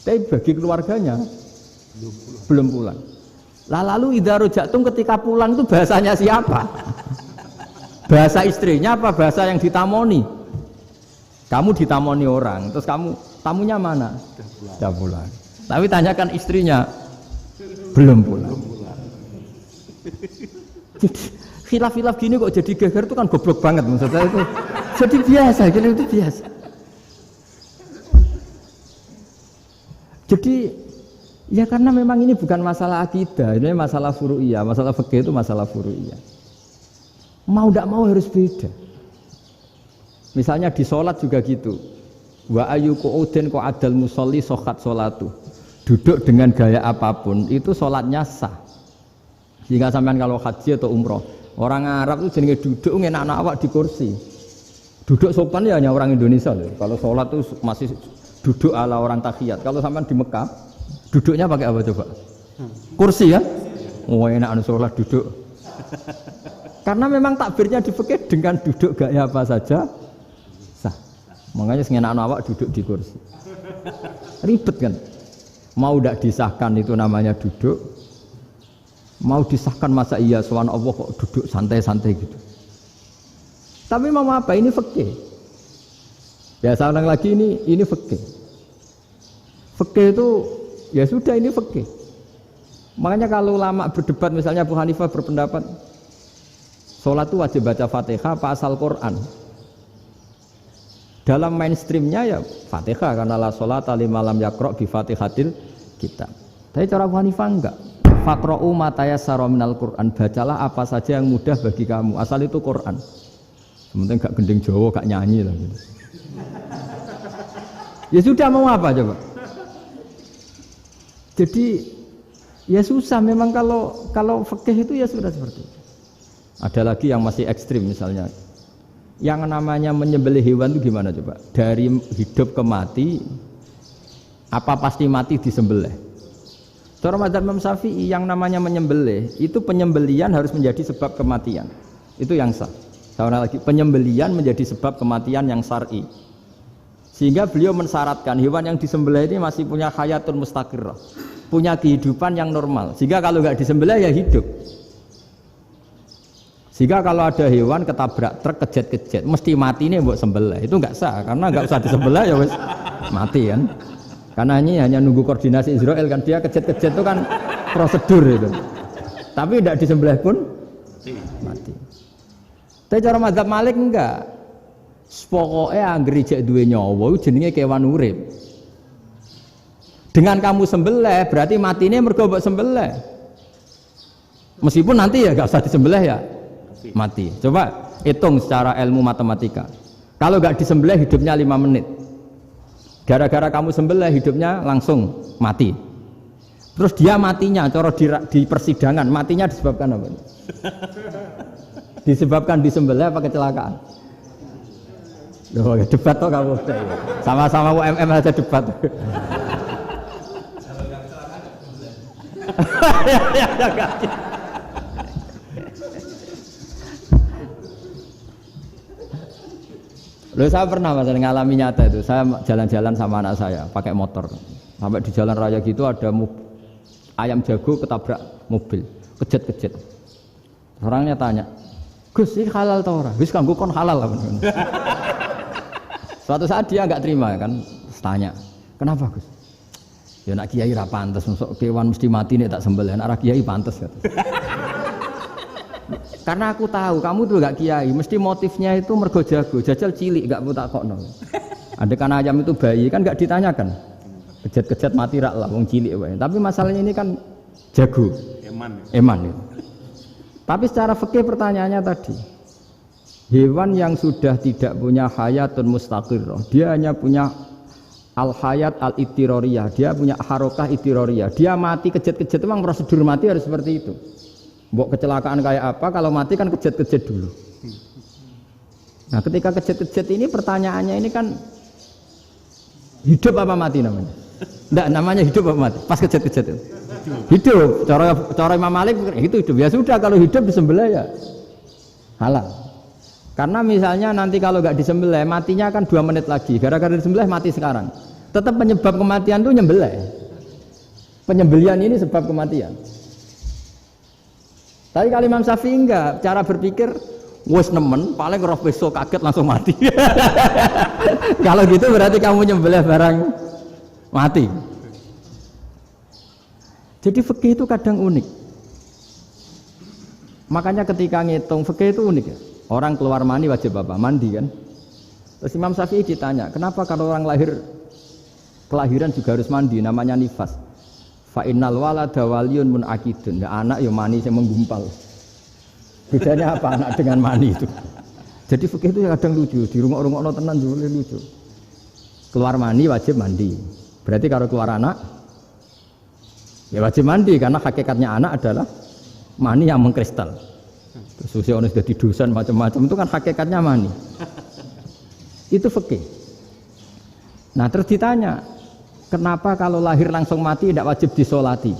Tapi bagi keluarganya belum pulang. Lalu idza raja'tum ketika pulang itu bahasanya siapa? Bahasa istrinya apa bahasa yang ditamoni? Kamu ditamoni orang, terus kamu tamunya mana? Sudah pulang. Tapi tanyakan istrinya, belum pulang. Khilaf-khilaf gini kok jadi geger itu kan goblok banget maksudnya itu. Jadi biasa, gini itu biasa. Jadi ya karena memang ini bukan masalah akidah, ini masalah furu'iyah, masalah fikih itu masalah furu'iyah. Mau tidak mau harus beda. Misalnya di sholat juga gitu. Wa ayyuku udin ko adal musolli sohat sholatu. Duduk dengan gaya apapun itu sholatnya sah. Jika sampean kalau haji atau umroh, orang Arab itu jenenge duduk ngenak-nak awak di kursi. Duduk sopan ya hanya orang Indonesia loh. Kalau sholat itu masih duduk ala orang tahiyat. Kalau sampean di Mekah, duduknya pakai apa coba? Kursi ya? Oh enak sholat duduk. Karena memang takbirnya di fikih dengan duduk gaya apa saja sah. Makanya sengenak awak duduk di kursi. Ribet kan? Mau tidak disahkan itu namanya duduk. Mau disahkan masa iya sowan Allah kok duduk santai-santai gitu. Tapi mau apa? Ini fikih. Ya saya ulang lagi ini fikih. Fikih itu ya sudah ini fikih. Makanya kalau ulama berdebat misalnya Abu Hanifah berpendapat sholat itu wajib baca Fatihah apa asal Quran. Dalam mainstreamnya ya Fatihah karena la sholata liman lam yaqra bi Fatihatil kitab. Tapi cara Abu Hanifah enggak. Faqra'u ma tayassara minal Qur'an, bacalah apa saja yang mudah bagi kamu, asal itu Quran. Sementing gak gending Jawa, gak nyanyi lah gitu. Ya sudah mau apa coba? Jadi ya susah memang kalau fikih itu ya sudah seperti itu. Ada lagi yang masih ekstrim misalnya. Yang namanya menyembelih hewan itu gimana coba? Dari hidup ke mati, apa pasti mati disembelih? Cara mazhab Imam Syafi'i yang namanya menyembelih itu penyembelian harus menjadi sebab kematian. Itu yang sah. Saya lagi, penyembelian menjadi sebab kematian yang syar'i. Sehingga beliau mensyaratkan hewan yang disembelih ini masih punya hayatun mustaqirrah, punya kehidupan yang normal. Sehingga kalau nggak disembelih ya hidup. Sehingga kalau ada hewan ketabrak truk kejet-kejet, mesti mati ini buat sembelih. Itu nggak sah karena nggak usah disembelih ya wes mati kan. Karena ini hanya nunggu koordinasi Israel kan, dia kejet-kejet itu kan prosedur itu. Tapi tidak disembelih pun mati. Tapi cara mazhab Malik enggak. Pokoknya anggere jek duwe nyawa jenenge kewan urip. Dengan kamu sembelih berarti matine mergo mbok sembelih. Meskipun nanti ya enggak usah disembelih ya mati. Coba hitung secara ilmu matematika. Kalau enggak disembelih hidupnya 5 menit. Gara-gara kamu sembelih hidupnya langsung mati. Terus dia matinya, cara di persidangan matinya disebabkan apa? Disebabkan disembelih apa kecelakaan? Loh, debat toh kamu. Sama-sama UMM aja debat. Loh saya pernah masalah ngalami nyata itu. Saya jalan-jalan sama anak saya pakai motor. Sampai di jalan raya gitu ada ayam jago ketabrak mobil, kejet-kejet. Orangnya tanya, "Gus, ini halal tau ora?" "Wis kanggo kon halal." Suatu saat dia enggak terima kan, tanya, "Kenapa, Gus?" "Ya nak kiai ra pantes, mosok kewan mesti mati nek tak sembelih, nek ra kiai pantes." Kata. Karena aku tahu kamu tuh gak kiai, mesti motifnya itu mergo jago, jajal cilik gak mau takokno. Andekan ayam itu bayi kan gak ditanyakan. Kejet-kejet mati rak lah wong cilik wae. Tapi masalahnya ini kan jago. Eman. Ya. Tapi secara fikih pertanyaannya tadi. Hewan yang sudah tidak punya hayatun mustaqirrah, dia hanya punya al-hayat al-ittiroriyah, dia punya harokah ittiroriyah. Dia mati kejet-kejet memang prosedur mati harus seperti itu. Mbok kecelakaan kayak apa, kalau mati kan kejet-kejet dulu. Nah ketika kejet-kejet ini pertanyaannya ini kan hidup apa mati namanya? Enggak, namanya hidup apa mati? Pas kejet-kejet itu hidup. Cara Imam Malik itu hidup. Ya sudah, kalau hidup disembelih ya halal. Karena misalnya nanti kalau nggak disembelih matinya kan 2 menit lagi. Gara-gara disembelih mati sekarang. Tetap penyebab kematian itu nyembelih. Penyembelian ini sebab kematian. Tapi kalau Imam Syafi'i enggak, cara berpikir wis nemen, paling roh besok kaget langsung mati. Kalau gitu berarti kamu nyembelih barang mati. Jadi fikih itu kadang unik. Makanya ketika ngitung fikih itu unik ya. Orang keluar mani wajib apa? Mandi kan. Terus Imam Syafi'i ditanya, kenapa kalau orang kelahiran juga harus mandi? Namanya nifas. Fa innal walada waliyun munakidun. Ya, anak ya mani yang menggumpal. Bedanya apa anak dengan mani itu? Jadi fikih itu kadang lucu, di rumah-rumah tenan juga lucu. Keluar mani wajib mandi. Berarti kalau keluar anak ya wajib mandi karena hakikatnya anak adalah mani yang mengkristal. Terus usia orang sudah didosan macam-macam itu kan hakikatnya mani. Itu fikih. Nah terus ditanya, kenapa kalau lahir langsung mati tidak wajib disolati?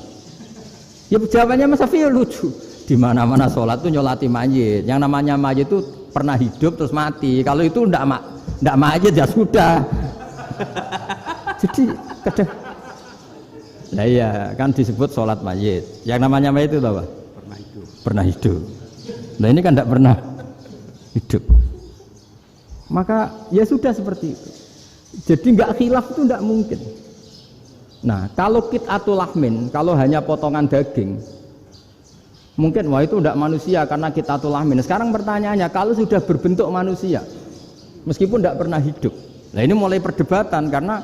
Ya jawabannya Mas Syafi'i lucu. Di mana-mana sholat itu nyolati mayit. Yang namanya mayit itu pernah hidup terus mati. Kalau itu ndak mayit ya sudah. Jadi kadang, nah iya kan disebut sholat mayit. Yang namanya mayit itu apa? Pernah hidup. Nah ini kan ndak pernah hidup. Maka ya sudah seperti itu. Jadi nggak khilaf itu ndak mungkin. Nah kalau qit'atul lahmin, kalau hanya potongan daging, mungkin wah itu tidak manusia karena qit'atul lahmin. Sekarang pertanyaannya, kalau sudah berbentuk manusia meskipun tidak pernah hidup, nah ini mulai perdebatan karena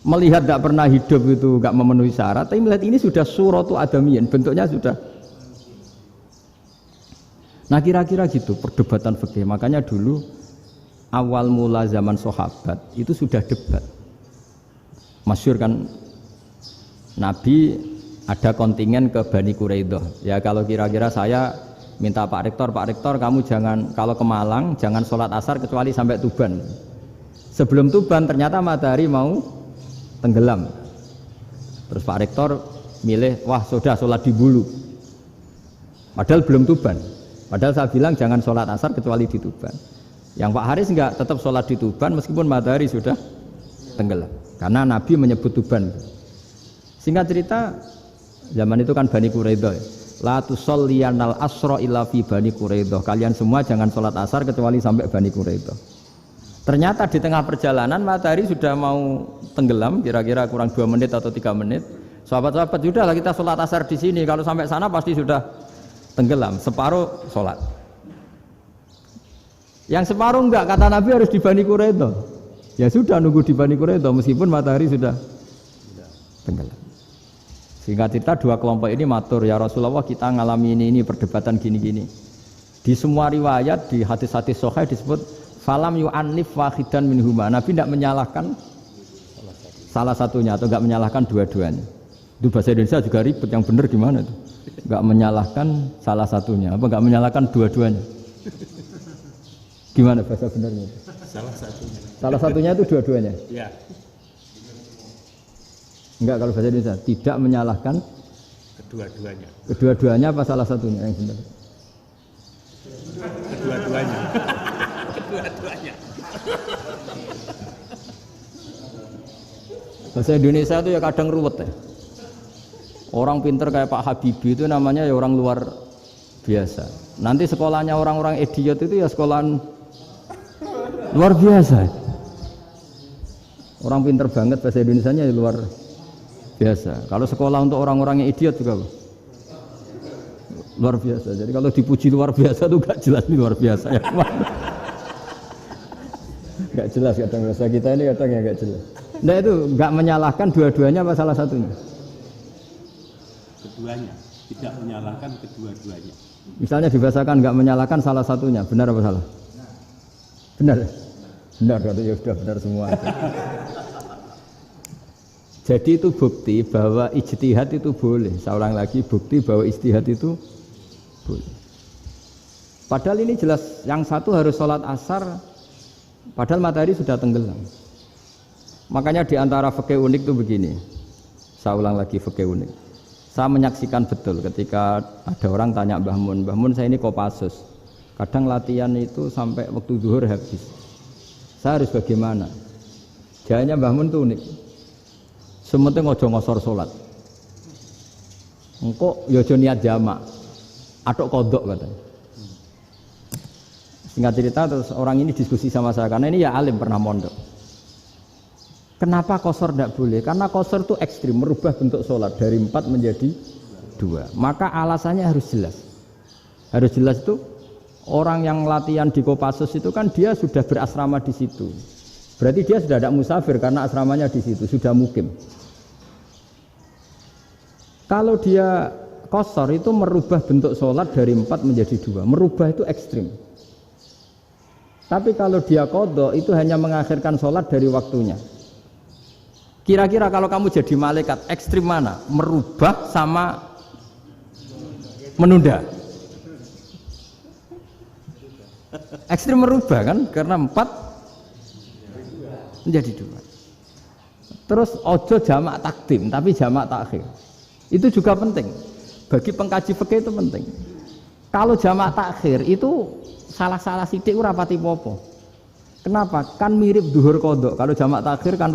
melihat tidak pernah hidup itu nggak memenuhi syarat, tapi melihat ini sudah suratu adamiyin, bentuknya sudah. Nah kira-kira gitu perdebatan fikih. Makanya dulu awal mula zaman sahabat itu sudah debat. Masyhur kan Nabi ada kontingen ke Bani Quraidah. Ya kalau kira-kira saya minta Pak Rektor kamu jangan, kalau ke Malang jangan sholat asar kecuali sampai Tuban. Sebelum Tuban ternyata matahari mau tenggelam. Terus Pak Rektor milih, wah sudah sholat di Bulu. Padahal belum Tuban. Padahal saya bilang jangan sholat asar kecuali di Tuban. Yang Pak Haris enggak, tetap sholat di Tuban meskipun matahari sudah tenggelam. Karena Nabi menyebut Tuban. Singkat cerita, zaman itu kan Bani Quraidah. La tusolliyanal asra illa fi Bani Quraidah. Kalian semua jangan sholat asar kecuali sampai Bani Quraidah. Ternyata di tengah perjalanan matahari sudah mau tenggelam, kira-kira kurang 2 menit atau 3 menit. Sahabat-sahabat, sudahlah kita sholat asar di sini. Kalau sampai sana pasti sudah tenggelam, separuh sholat. Yang separuh enggak, kata Nabi harus di Bani Quraidah. Ya sudah nunggu di Bani Quraidah meskipun matahari sudah tenggelam. Singkat cerita 2 kelompok ini matur, ya Rasulullah kita ngalami ini perdebatan gini-gini. Di semua riwayat di hadis-hadis sahih disebut falam yu'annif wahidan minhuma. Nabi tidak menyalahkan salah satunya atau enggak menyalahkan dua-duanya. Itu bahasa Indonesia juga ribet, yang benar gimana itu? Enggak menyalahkan salah satunya, apa enggak menyalahkan dua-duanya? Gimana bahasa benarnya? Salah satunya. Salah satunya itu dua-duanya? Iya. Enggak, kalau bahasa Indonesia tidak menyalahkan Kedua-duanya. Kedua-duanya apa salah satunya yang benar? Kedua-duanya. Kedua-duanya. Bahasa Indonesia itu ya kadang ruwet ya. Orang pinter kayak Pak Habibie itu namanya ya orang luar biasa. Nanti sekolahnya orang-orang idiot itu ya sekolahan luar biasa. Orang pinter banget bahasa Indonesianya ya luar biasa. Kalau sekolah untuk orang-orang yang idiot juga luar biasa. Jadi kalau dipuji luar biasa itu gak jelas ini luar biasa ya. Gak jelas kadang bahasa kita ini kadang ya gak jelas. Nah itu gak menyalahkan dua-duanya apa salah satunya? Keduanya, tidak menyalahkan kedua-duanya. Misalnya dibahasakan gak menyalahkan salah satunya, benar apa salah? Benar. Benar, ya sudah benar semua. Jadi itu bukti bahwa ijtihad itu boleh. Saya ulang lagi, bukti bahwa ijtihad itu boleh. Padahal ini jelas, yang satu harus sholat asar, padahal matahari sudah tenggelam. Makanya di antara fikih unik itu begini. Saya ulang lagi fikih unik. Saya menyaksikan betul ketika ada orang tanya Mbah Mun saya ini Kopassus. Kadang latihan itu sampai waktu zuhur habis. Saya harus bagaimana? Jawabnya Mbah Mun itu unik. Sementing ojo ngosor sholat. Engkau yojo niat jamak. Atok kodok katanya. Singkat cerita terus orang ini diskusi sama saya karena ini ya alim pernah mondok. Kenapa kosor tidak boleh? Karena kosor itu ekstrim, merubah bentuk sholat dari 4 menjadi 2. Maka alasannya harus jelas. Harus jelas itu orang yang latihan di Kopassus itu kan dia sudah berasrama di situ. Berarti dia sudah tidak musafir karena asramanya di situ, sudah mukim. Kalau dia kosor itu merubah bentuk sholat dari 4 menjadi 2. Merubah itu ekstrim. Tapi kalau dia qadha itu hanya mengakhirkan sholat dari waktunya. Kira-kira kalau kamu jadi malaikat ekstrim mana? Merubah sama menunda? Ekstrim merubah kan? Karena 4 menjadi 2. Terus ojo jamak takdim tapi jamak takhir. Itu juga penting. Bagi pengkaji fikih itu penting. Kalau jamak takhir itu salah-salah sidik ora pati popo. Kenapa? Kan mirip duhur qadha. Kalau jamak takhir kan.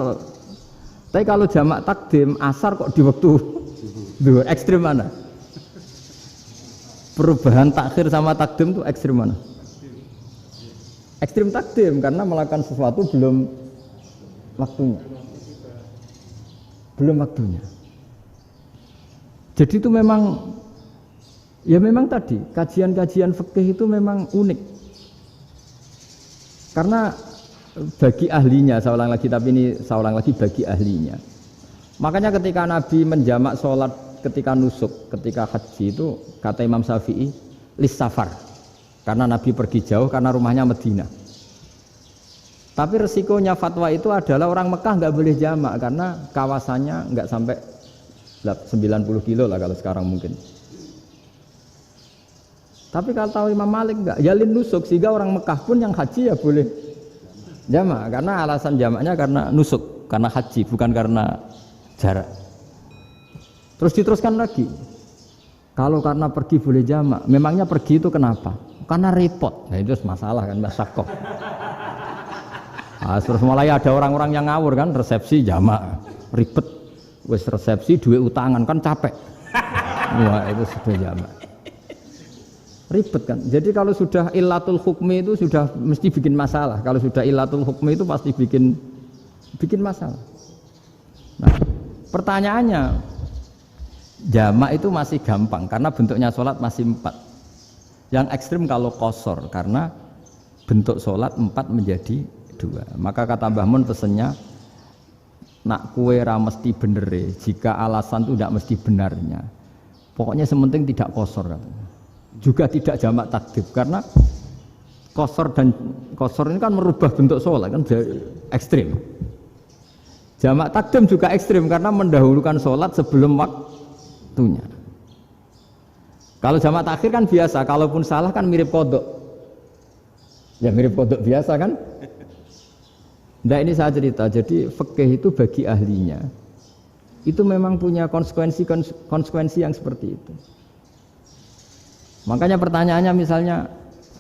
Tapi kalau jamak takdim asar kok di waktu duhur, ekstrim mana? Perubahan takhir sama takdim itu ekstrim mana? Ekstrim takdim karena melakukan sesuatu belum waktunya. Belum waktunya. Jadi itu memang ya memang tadi kajian-kajian fikih itu memang unik. Karena bagi ahlinya, saya ulang lagi tapi ini saya ulang lagi bagi ahlinya. Makanya ketika Nabi menjamak sholat ketika nusuk, ketika haji itu kata Imam Syafi'i lis safar. Karena Nabi pergi jauh karena rumahnya Madinah. Tapi resikonya fatwa itu adalah orang Mekah nggak boleh jamak karena kawasannya nggak sampai 90 kilo lah kalau sekarang mungkin. Tapi kalau tahu Imam Malik nggak, jalin nusuk sehingga orang Mekah pun yang haji ya boleh jamak karena alasan jamaknya karena nusuk, karena haji bukan karena jarak. Terus diteruskan lagi. Kalau karena pergi boleh jamak, memangnya pergi itu kenapa? Karena repot. Nah itu masalah kan masyakoh. Nah, terus mulai ada orang-orang yang ngawur kan resepsi jamak, ribet. Wes resepsi duit utangan kan capek. Wah itu sudah jamak. Ribet kan. Jadi kalau sudah illatul hukmi itu sudah mesti bikin masalah. Kalau sudah illatul hukmi itu pasti bikin masalah. Nah, pertanyaannya jamak itu masih gampang karena bentuknya sholat masih 4. Yang ekstrim kalau qasar karena bentuk sholat 4 menjadi 2. Maka kata Mbah Mun pesennya nak kue ra mesti benere jika alasan itu tidak mesti benarnya. Pokoknya sementing tidak qasar katanya. Juga tidak jamak takdim karena qasar ini kan merubah bentuk sholat kan ekstrim. Jamak takdim juga ekstrim karena mendahulukan sholat sebelum waktunya. Kalau jamak takhir kan biasa, kalaupun salah kan mirip kodok. Ya mirip kodok biasa kan. Nah ini saya cerita, jadi fikih itu bagi ahlinya itu memang punya konsekuensi yang seperti itu. Makanya pertanyaannya misalnya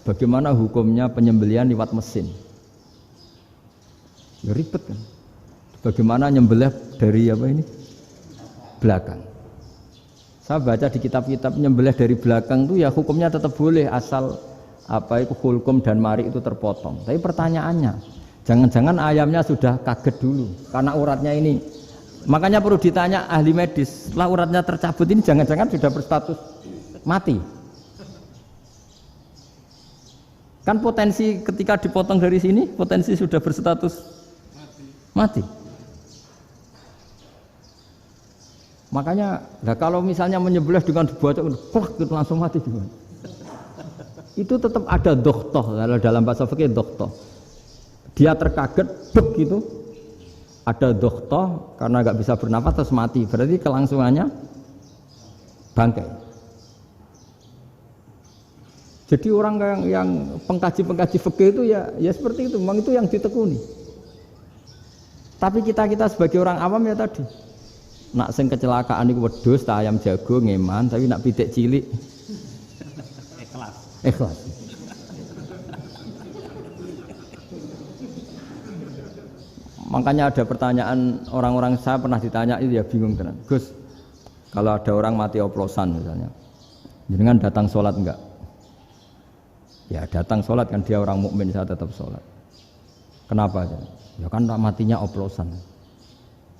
bagaimana hukumnya penyembelihan lewat mesin? Ya ribet kan. Bagaimana nyembelih dari apa ini? Belakang. Saya baca di kitab-kitab nyembelih dari belakang itu ya hukumnya tetap boleh asal apa itu hulkum dan mari itu terpotong. Tapi pertanyaannya, jangan-jangan ayamnya sudah kaget dulu karena uratnya ini. Makanya perlu ditanya ahli medis, setelah uratnya tercabut ini jangan-jangan sudah berstatus mati. Kan potensi ketika dipotong dari sini, potensi sudah berstatus mati. Makanya, nah kalau misalnya menyembelih dengan dibaca, plak gitu langsung mati gimana? Itu tetap ada doktoh, kalau dalam bahasa fikih doktoh. Dia terkaget, begitu, ada doktoh karena nggak bisa bernafas terus mati. Berarti kelangsungannya bangkai. Jadi orang yang pengkaji fikih itu ya seperti itu, memang itu yang ditekuni. Tapi kita sebagai orang awam ya tadi, nak sing kecelakaan iku wedhus ta ayam jago ngeman, tapi nak pitik cilik ikhlas. Makanya ada pertanyaan orang-orang, saya pernah ditanya itu ya bingung tenan. Gus, kalau ada orang mati oplosan misalnya, jenengan datang sholat enggak? Ya datang sholat kan, dia orang mukmin, saya tetap sholat. Kenapa? Ya kan matinya oplosan.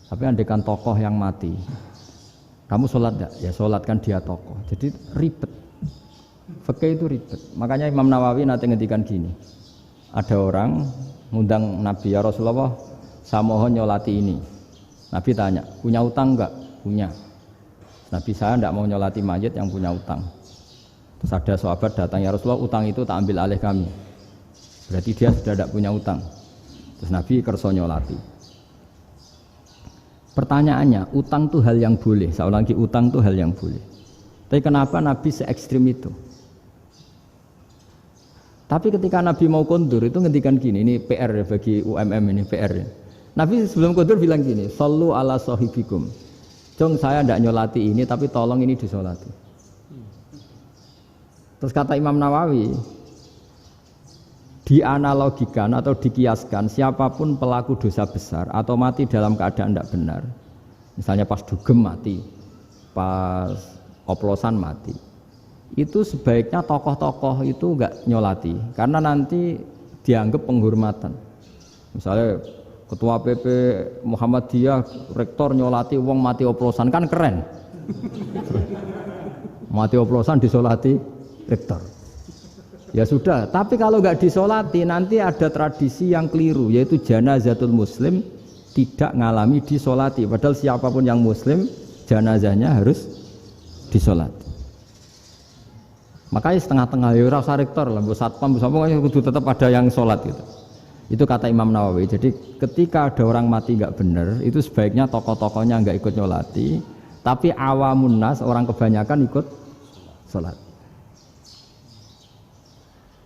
Tapi andaikan tokoh yang mati, kamu sholat enggak? Ya sholat kan dia tokoh. Jadi ribet. Fikih itu ribet. Makanya Imam Nawawi nanti ngendikan gini. Ada orang ngundang Nabi, ya Rasulullah, saya mohon nyolati ini. Nabi tanya, punya utang enggak? Punya. Nabi, saya enggak mau nyolati mayit yang punya utang. Terus ada sahabat datang, ya Rasulullah, utang itu tak ambil alih kami. Berarti dia sudah tidak punya utang. Terus Nabi kerso nyolati. Pertanyaannya, utang itu hal yang boleh. Saya ulangi, utang itu hal yang boleh. Tapi kenapa Nabi se-ekstrim itu? Tapi ketika Nabi mau kondur itu ngendikan gini, ini PR ya bagi UMM ini PR ya. Nabi sebelum kondur bilang gini, sallu ala sahibikum. Jong saya tidak nyolati ini, tapi tolong ini disolati. Terus kata Imam Nawawi, dianalogikan atau dikiaskan siapapun pelaku dosa besar atau mati dalam keadaan tidak benar, misalnya pas dugem mati, pas oplosan mati, itu sebaiknya tokoh-tokoh itu enggak nyolati karena nanti dianggap penghormatan. Misalnya ketua PP Muhammadiyah rektor nyolati wong mati oplosan kan keren. Mati oplosan disolati rektor. Ya sudah, tapi kalau enggak disolati nanti ada tradisi yang keliru, yaitu janazatul muslim tidak ngalami disolati, padahal siapapun yang muslim janazahnya harus disolati. Makanya setengah-tengah ya ora usah rektor lah, mbok satpam pokoknya kudu tetap ada yang sholat gitu. Itu kata Imam Nawawi. Jadi ketika ada orang mati enggak benar, itu sebaiknya tokoh-tokohnya enggak ikut nyolati, tapi awamun nas, orang kebanyakan ikut sholat.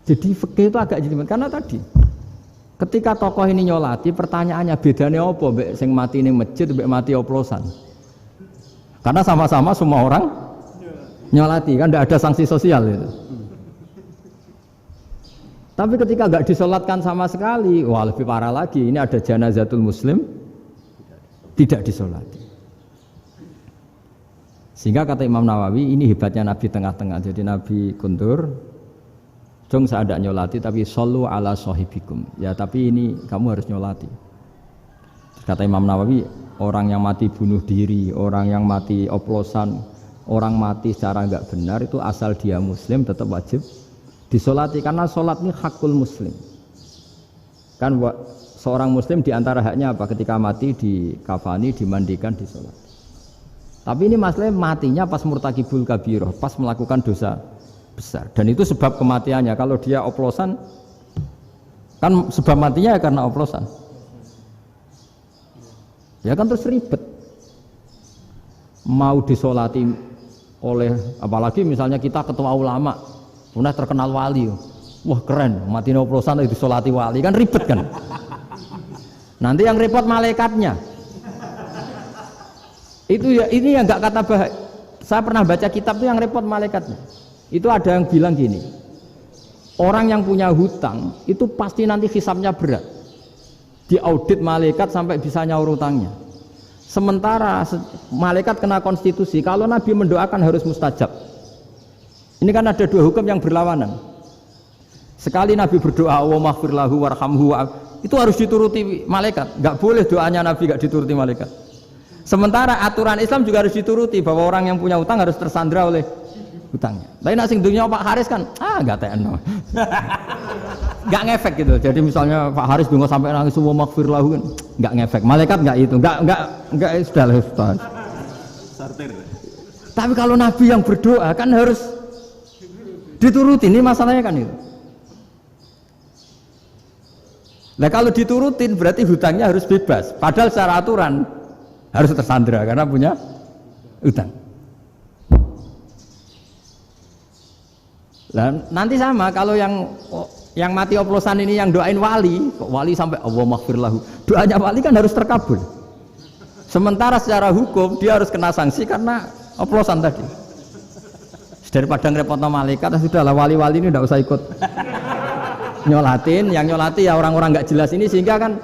Jadi fikih itu agak jelimet karena tadi ketika tokoh ini nyolati, pertanyaannya bedanya apa mbek sing mati ning masjid mbek mati oplosan? Karena sama-sama semua orang nyolati kan, tidak ada sanksi sosial itu. Tapi ketika enggak disolatkan sama sekali, wah lebih parah lagi, ini ada janazatul muslim tidak disolati. Sehingga kata Imam Nawawi, ini hebatnya Nabi tengah-tengah. Jadi Nabi kundur, jong saya tidak nyolati, tapi sallu ala sahibikum. Ya tapi ini kamu harus nyolati. Kata Imam Nawawi, orang yang mati bunuh diri, orang yang mati oplosan, orang mati secara enggak benar itu asal dia muslim tetap wajib disolati karena sholat ini hakul muslim. Kan seorang muslim diantara haknya apa? Ketika mati dikafani, dimandikan, disolati. Tapi ini masalahnya matinya pas murtakibul kabiroh, pas melakukan dosa besar. Dan itu sebab kematiannya. Kalau dia oplosan, kan sebab matinya ya karena oplosan. Ya kan terus ribet. Mau disolati oleh, apalagi misalnya kita ketua ulama, punya terkenal wali, wah keren, mati oplosan itu disolati wali, kan ribet kan. Nanti yang repot malaikatnya. Itu ya, ini yang nggak kata bahaya. Saya pernah baca kitab itu yang repot malaikatnya. Itu ada yang bilang gini, orang yang punya hutang itu pasti nanti hisabnya berat. diaudit malaikat sampai bisa nyaur utangnya. Sementara malaikat kena konstitusi, kalau Nabi mendoakan harus mustajab. Ini kan ada dua hukum yang berlawanan. Sekali Nabi berdoa, Allahumma ighfir lahu warhamhu, itu harus dituruti malaikat. Enggak boleh doanya Nabi enggak dituruti malaikat. Sementara aturan Islam juga harus dituruti, bahwa orang yang punya utang harus tersandra oleh utangnya. Tapi nak sing dunia Pak Haris kan, enggak tekno. Enggak ngefek gitu. Jadi misalnya Pak Haris donga sampai nangis Allahumma ighfir lahu kan, enggak ngefek. Malaikat enggak itu, enggak sudah lah Ustaz. Sortir. Tapi kalau Nabi yang berdoa kan harus dituruti, ini masalahnya kan itu. Nah kalau diturutin berarti hutangnya harus bebas. Padahal secara aturan harus tersandra karena punya hutang. Nah, nanti sama kalau yang mati oplosan ini yang doain wali, kok wali sampai Allahumma ighfir lahu. Doanya wali kan harus terkabul. Sementara secara hukum dia harus kena sanksi karena oplosan tadi. Daripada ngerepotno malaikat, sudahlah wali-wali ini tidak usah ikut nyolatin, yang nyolati ya orang-orang nggak jelas ini, sehingga kan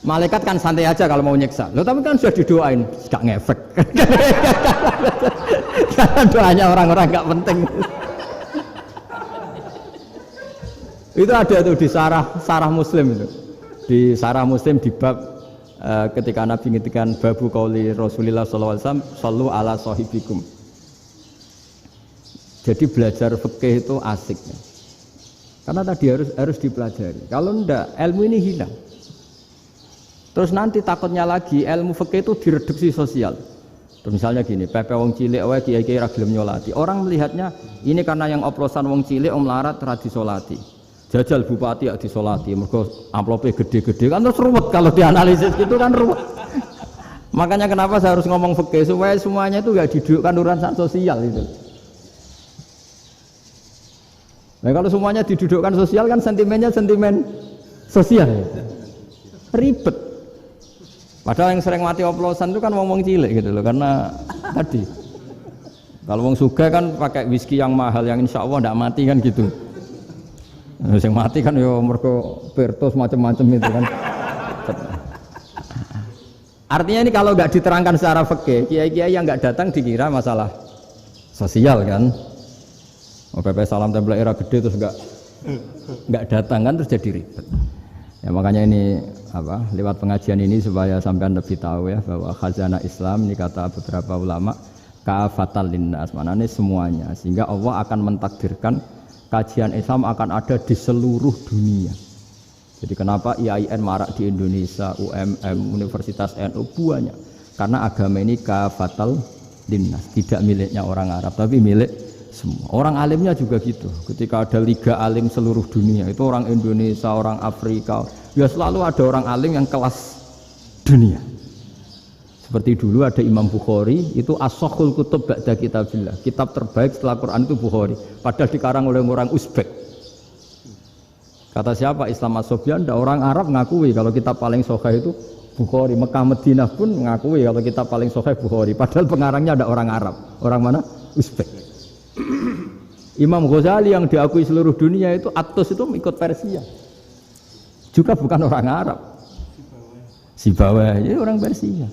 malaikat kan santai aja kalau mau nyiksa. Loh tapi kan sudah didoain, nggak ngefek. Karena doanya orang-orang nggak penting. Itu ada tuh di sarah Muslim itu. Di sarah Muslim di bab ketika Nabi ngintikan babu qauli Rasulullah sallallahu alaihi wasallam, sallu ala sahibikum. Jadi belajar fikih itu asik ya. Karena tadi harus dipelajari. Kalau enggak, ilmu ini hilang. Terus nanti takutnya lagi ilmu fikih itu direduksi sosial. Terus misalnya gini, pepe wong cilik wae kiai-kiai ra gelem nyolati. Orang melihatnya ini karena yang oplosan wong cilik om larat ra disolati. Jajal bupati ya disolati, mergo amplope gede-gede kan terus ruwet kalau dianalisis gitu kan ruwet. Makanya kenapa saya harus ngomong fikih supaya semuanya itu enggak didudukkan urusan sosial itu. Nah kalau semuanya didudukkan sosial kan sentimennya sentimen sosial, ribet. Padahal yang sering mati oplosan itu kan wong-wong cilik gitu loh, karena tadi kalau wong sugih kan pakai whisky yang mahal yang insya Allah tidak mati kan gitu. Yang mati kan yo mergo Bertos macam-macam itu kan. Artinya ini kalau nggak diterangkan secara fikih, kiai-kiai yang nggak datang dikira masalah sosial kan. PP salam tempel era gede terus enggak datang kan terus jadi ribet. Ya makanya ini lewat pengajian ini supaya sampean lebih tahu ya bahwa khazanah Islam ini kata beberapa ulama kafatal linnas, maknanya semuanya, sehingga Allah akan mentakdirkan kajian Islam akan ada di seluruh dunia. Jadi kenapa IAIN marak di Indonesia, UMM, Universitas NU banyak? Karena agama ini kafatal linnas, tidak miliknya orang Arab tapi milik semua. Orang alimnya juga gitu. Ketika ada liga alim seluruh dunia, itu orang Indonesia, orang Afrika, ya selalu ada orang alim yang kelas dunia. Seperti dulu ada Imam Bukhari, itu as-sakhul kutub ba'da kitabillah. Kitab terbaik setelah Quran itu Bukhari. Padahal dikarang oleh orang Uzbek. Kata siapa? Islam As-Sobyan, ada orang Arab ngakui kalau kitab paling sahih itu Bukhari. Mekah Madinah pun mengakui kalau kitab paling sahih Bukhari. Padahal pengarangnya ada orang Arab. Orang mana? Uzbek. Imam Ghazali yang diakui seluruh dunia itu Atus itu ikut Persia, juga bukan orang Arab. Sibawayh jadi orang Persia.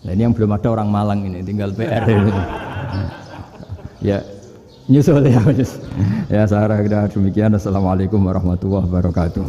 Nah ini yang belum ada orang Malang ini, tinggal PR ini. Ya nyusul ya. Ya Sarah demikian. Assalamualaikum warahmatullahi wabarakatuh.